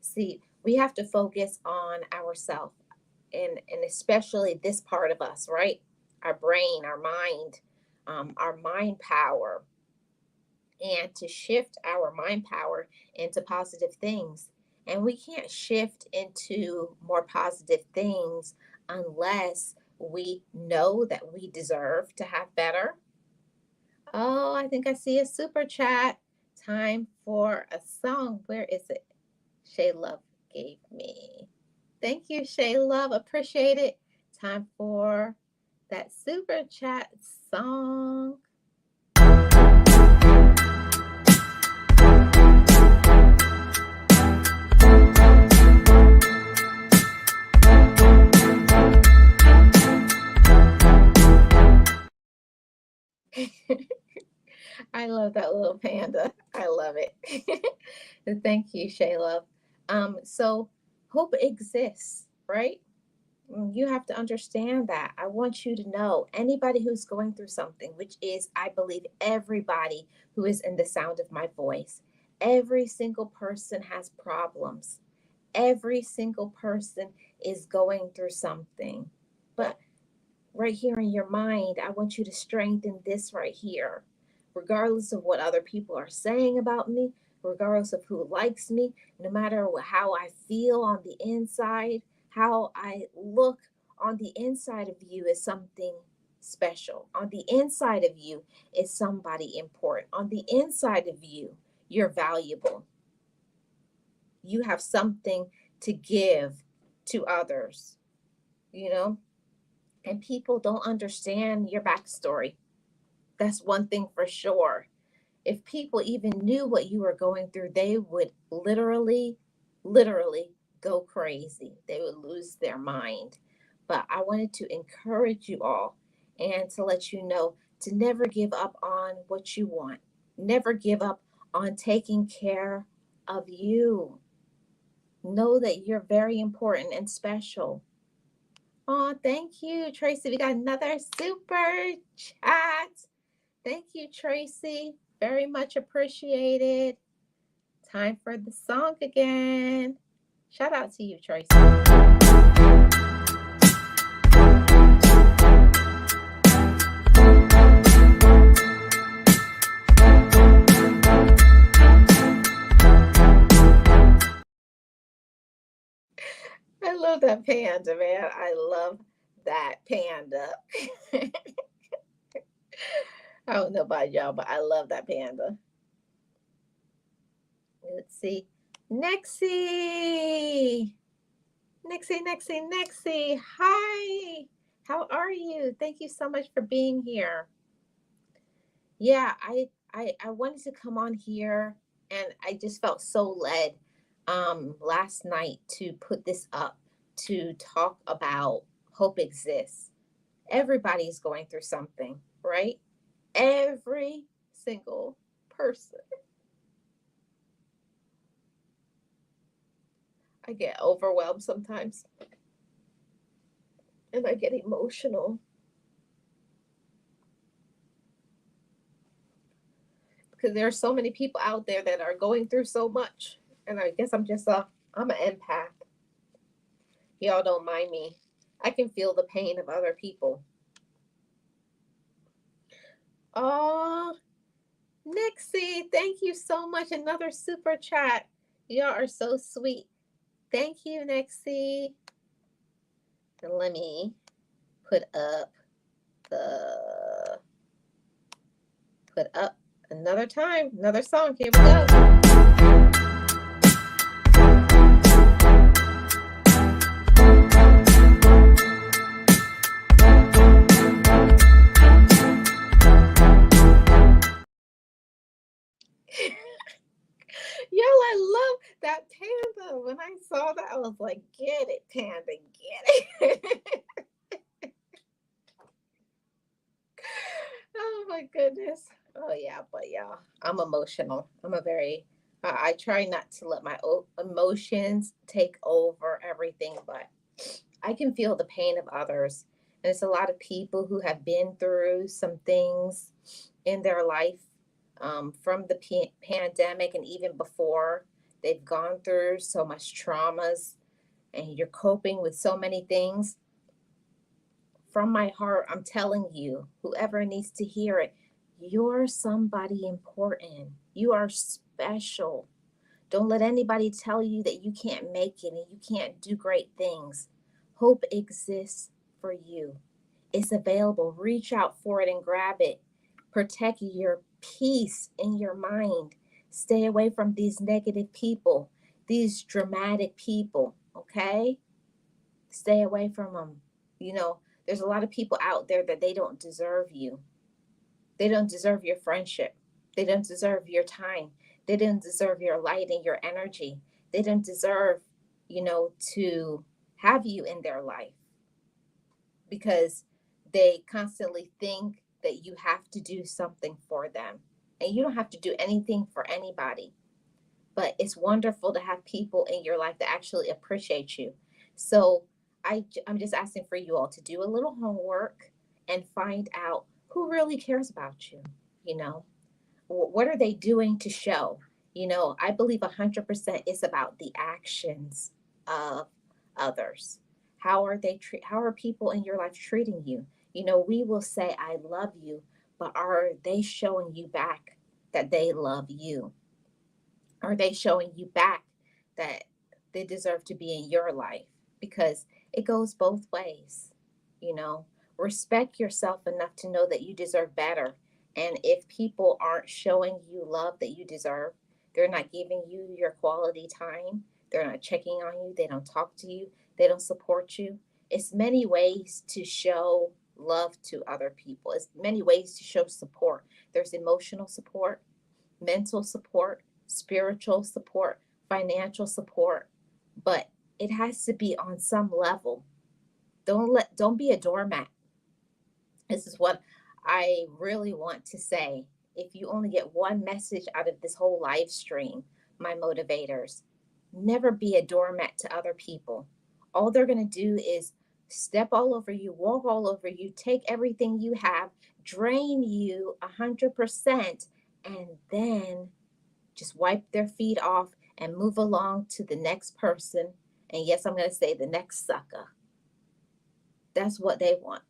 See, we have to focus on ourselves, and especially this part of us, right? Our brain, our mind power, and to shift our mind power into positive things. And we can't shift into more positive things unless we know that we deserve to have better. Oh, I think I see a super chat. Time for a song. Where is it? Shay Love gave me. Thank you, Shay Love. Appreciate it. Time for that super chat song. I love that little panda. I love it. Thank you, Shay Love. So hope exists, right? You have to understand that. I want you to know anybody who's going through something, which is, I believe, everybody who is in the sound of my voice, every single person has problems. Every single person is going through something. But right here in your mind, I want you to strengthen this right here. Regardless of what other people are saying about me, regardless of who likes me, no matter how I feel on the inside, how I look on the inside of you is something special. On the inside of you is somebody important. On the inside of you, you're valuable. You have something to give to others, you know? And people don't understand your backstory. That's one thing for sure. If people even knew what you were going through, they would literally go crazy. They would lose their mind. But I wanted to encourage you all and to let you know to never give up on what you want. Never give up on taking care of you. Know that you're very important and special. Oh, thank you, Tracy. We got another super chat. Thank you, Tracy. Very much appreciated. Time for the song again. Shout out to you, Tracy. I love that panda, man. I love that panda. I don't know about y'all, but I love that panda. Let's see. Nexie. Nexie. Hi. How are you? Thank you so much for being here. Yeah, I wanted to come on here, and I just felt so led last night to put this up to talk about hope exists. Everybody's going through something, right? Every single person. I get overwhelmed sometimes and I get emotional because there are so many people out there that are going through so much. And I guess I'm an empath. Y'all don't mind me. I can feel the pain of other people. Oh, Nixie, thank you so much. Another super chat. Y'all are so sweet. Thank you, Nixie. And let me put up the put up another time, another song. Here we go. Y'all, I love that panda. When I saw that, I was like, get it, panda, get it. Oh my goodness. Oh yeah, but yeah, I'm emotional. I try not to let my emotions take over everything, but I can feel the pain of others. And it's a lot of people who have been through some things in their life, from the pandemic and even before. They've gone through so much traumas and you're coping with so many things. From my heart, I'm telling you, whoever needs to hear it, you're somebody important. You are special. Don't let anybody tell you that you can't make it and you can't do great things. Hope exists for you. It's available. Reach out for it and grab it. Protect your peace in your mind. Stay away from these negative people, these dramatic people, okay? Stay away from them. You know, there's a lot of people out there that they don't deserve you. They don't deserve your friendship. They don't deserve your time. They don't deserve your light and your energy. They don't deserve, to have you in their life because they constantly think that you have to do something for them. And you don't have to do anything for anybody. But it's wonderful to have people in your life that actually appreciate you. So I'm just asking for you all to do a little homework and find out who really cares about you. You know, what are they doing to show? I believe 100% is about the actions of others. How are people in your life treating you? We will say I love you, but are they showing you back that they love you? Are they showing you back that they deserve to be in your life? Because it goes both ways. You know, respect yourself enough to know that you deserve better. And if people aren't showing you love that you deserve, they're not giving you your quality time, they're not checking on you, they don't talk to you, they don't support you. It's many ways to show love to other people. It's many ways to show support. There's emotional support, mental support, spiritual support, financial support, but it has to be on some level. Don't be a doormat. This is what I really want to say. If you only get one message out of this whole live stream, my motivators, never be a doormat to other people. All they're going to do is step all over you, walk all over you, take everything you have, drain you 100%, and then just wipe their feet off and move along to the next person. And yes, I'm going to say the next sucker. That's what they want.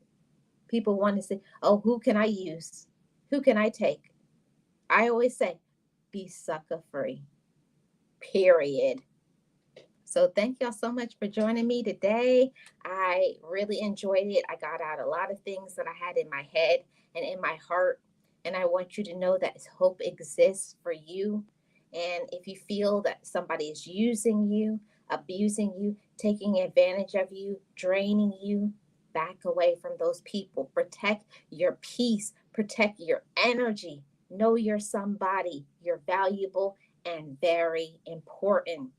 People want to say, oh, who can I use? Who can I take? I always say, be sucker free, period. So thank y'all so much for joining me today. I really enjoyed it. I got out a lot of things that I had in my head and in my heart. And I want you to know that hope exists for you. And if you feel that somebody is using you, abusing you, taking advantage of you, draining you, back away from those people. Protect your peace, protect your energy. Know you're somebody, you're valuable and very important.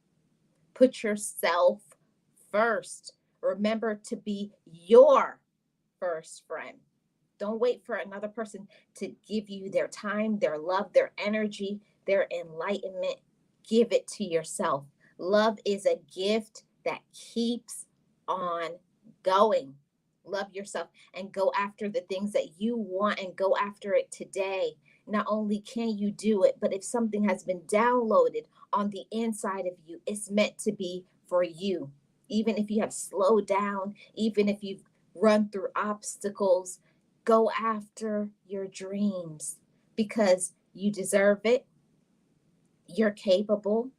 Put yourself first. Remember to be your first friend. Don't wait for another person to give you their time, their love, their energy, their enlightenment. Give it to yourself. Love is a gift that keeps on going. Love yourself and go after the things that you want and go after it today. Not only can you do it, but if something has been downloaded on the inside of you, it's meant to be for you. Even if you have slowed down, even if you've run through obstacles, go after your dreams because you deserve it. You're capable.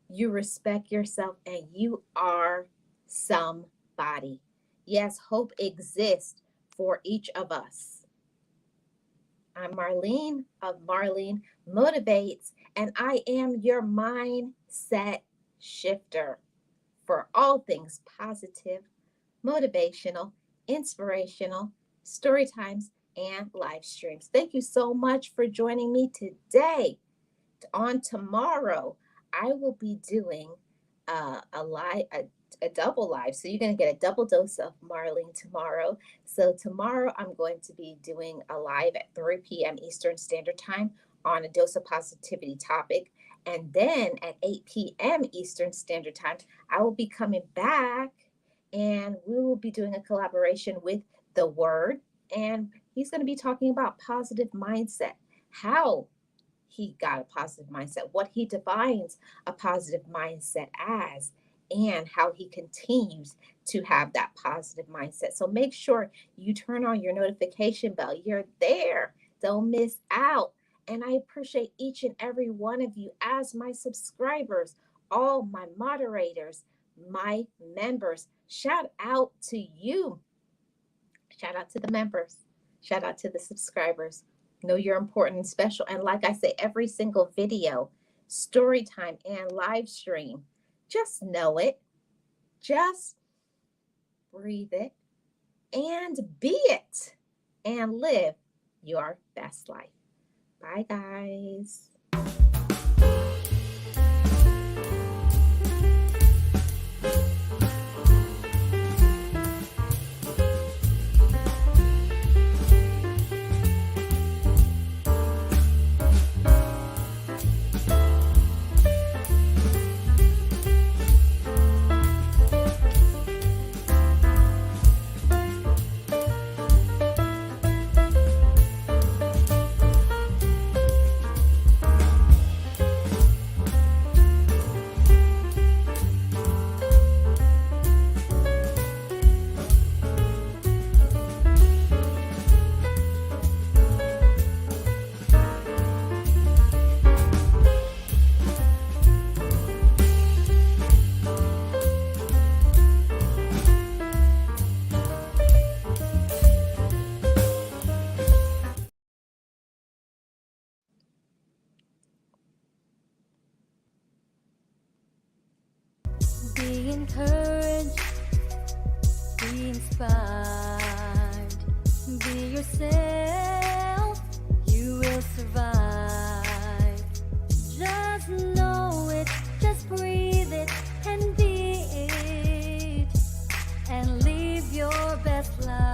You respect yourself and you are somebody. Yes, hope exists for each of us. I'm Marlene of Marlene Motivates, and I am your mindset shifter for all things positive, motivational, inspirational, story times, and live streams. Thank you so much for joining me today. On tomorrow, I will be doing a double live. So you're going to get a double dose of Marlene tomorrow. So tomorrow I'm going to be doing a live at 3 p.m. Eastern Standard Time on a dose of positivity topic. And then at 8 p.m. Eastern Standard Time, I will be coming back and we will be doing a collaboration with The Word. And he's going to be talking about positive mindset, how he got a positive mindset, what he defines a positive mindset as, and how he continues to have that positive mindset. So make sure you turn on your notification bell. You're there. Don't miss out. And I appreciate each and every one of you as my subscribers, all my moderators, my members. Shout out to you. Shout out to the members. Shout out to the subscribers. Know you're important and special. And like I say, every single video, story time, and live stream, just know it. Just breathe it and be it and live your best life. Bye, guys. Be encouraged, be inspired, be yourself, you will survive. Just know it, just breathe it, and be it, and live your best life.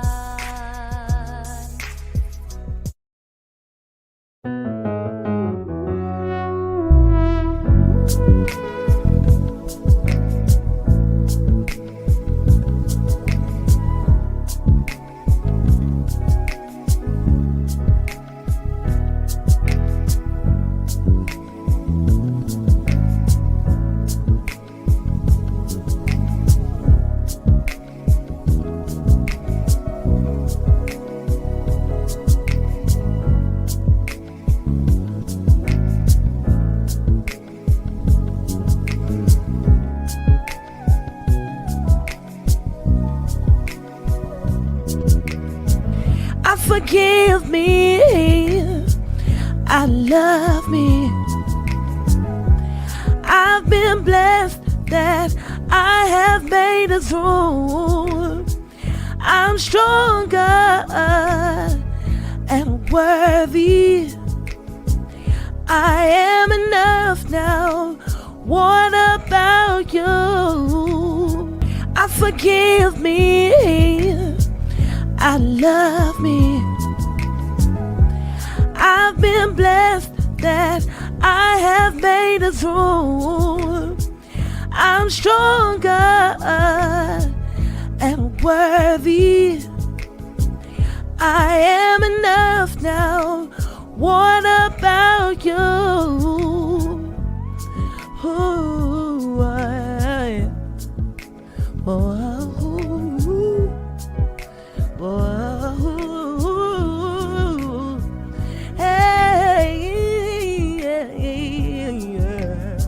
Forgive me, I love me. I've been blessed that I have made it through. I'm stronger and worthy. I am enough now. What about you? Forgive me, I love me. been blessed that I have made it through. I'm stronger and worthy. I am enough now. What about you? Ooh, hey, yeah.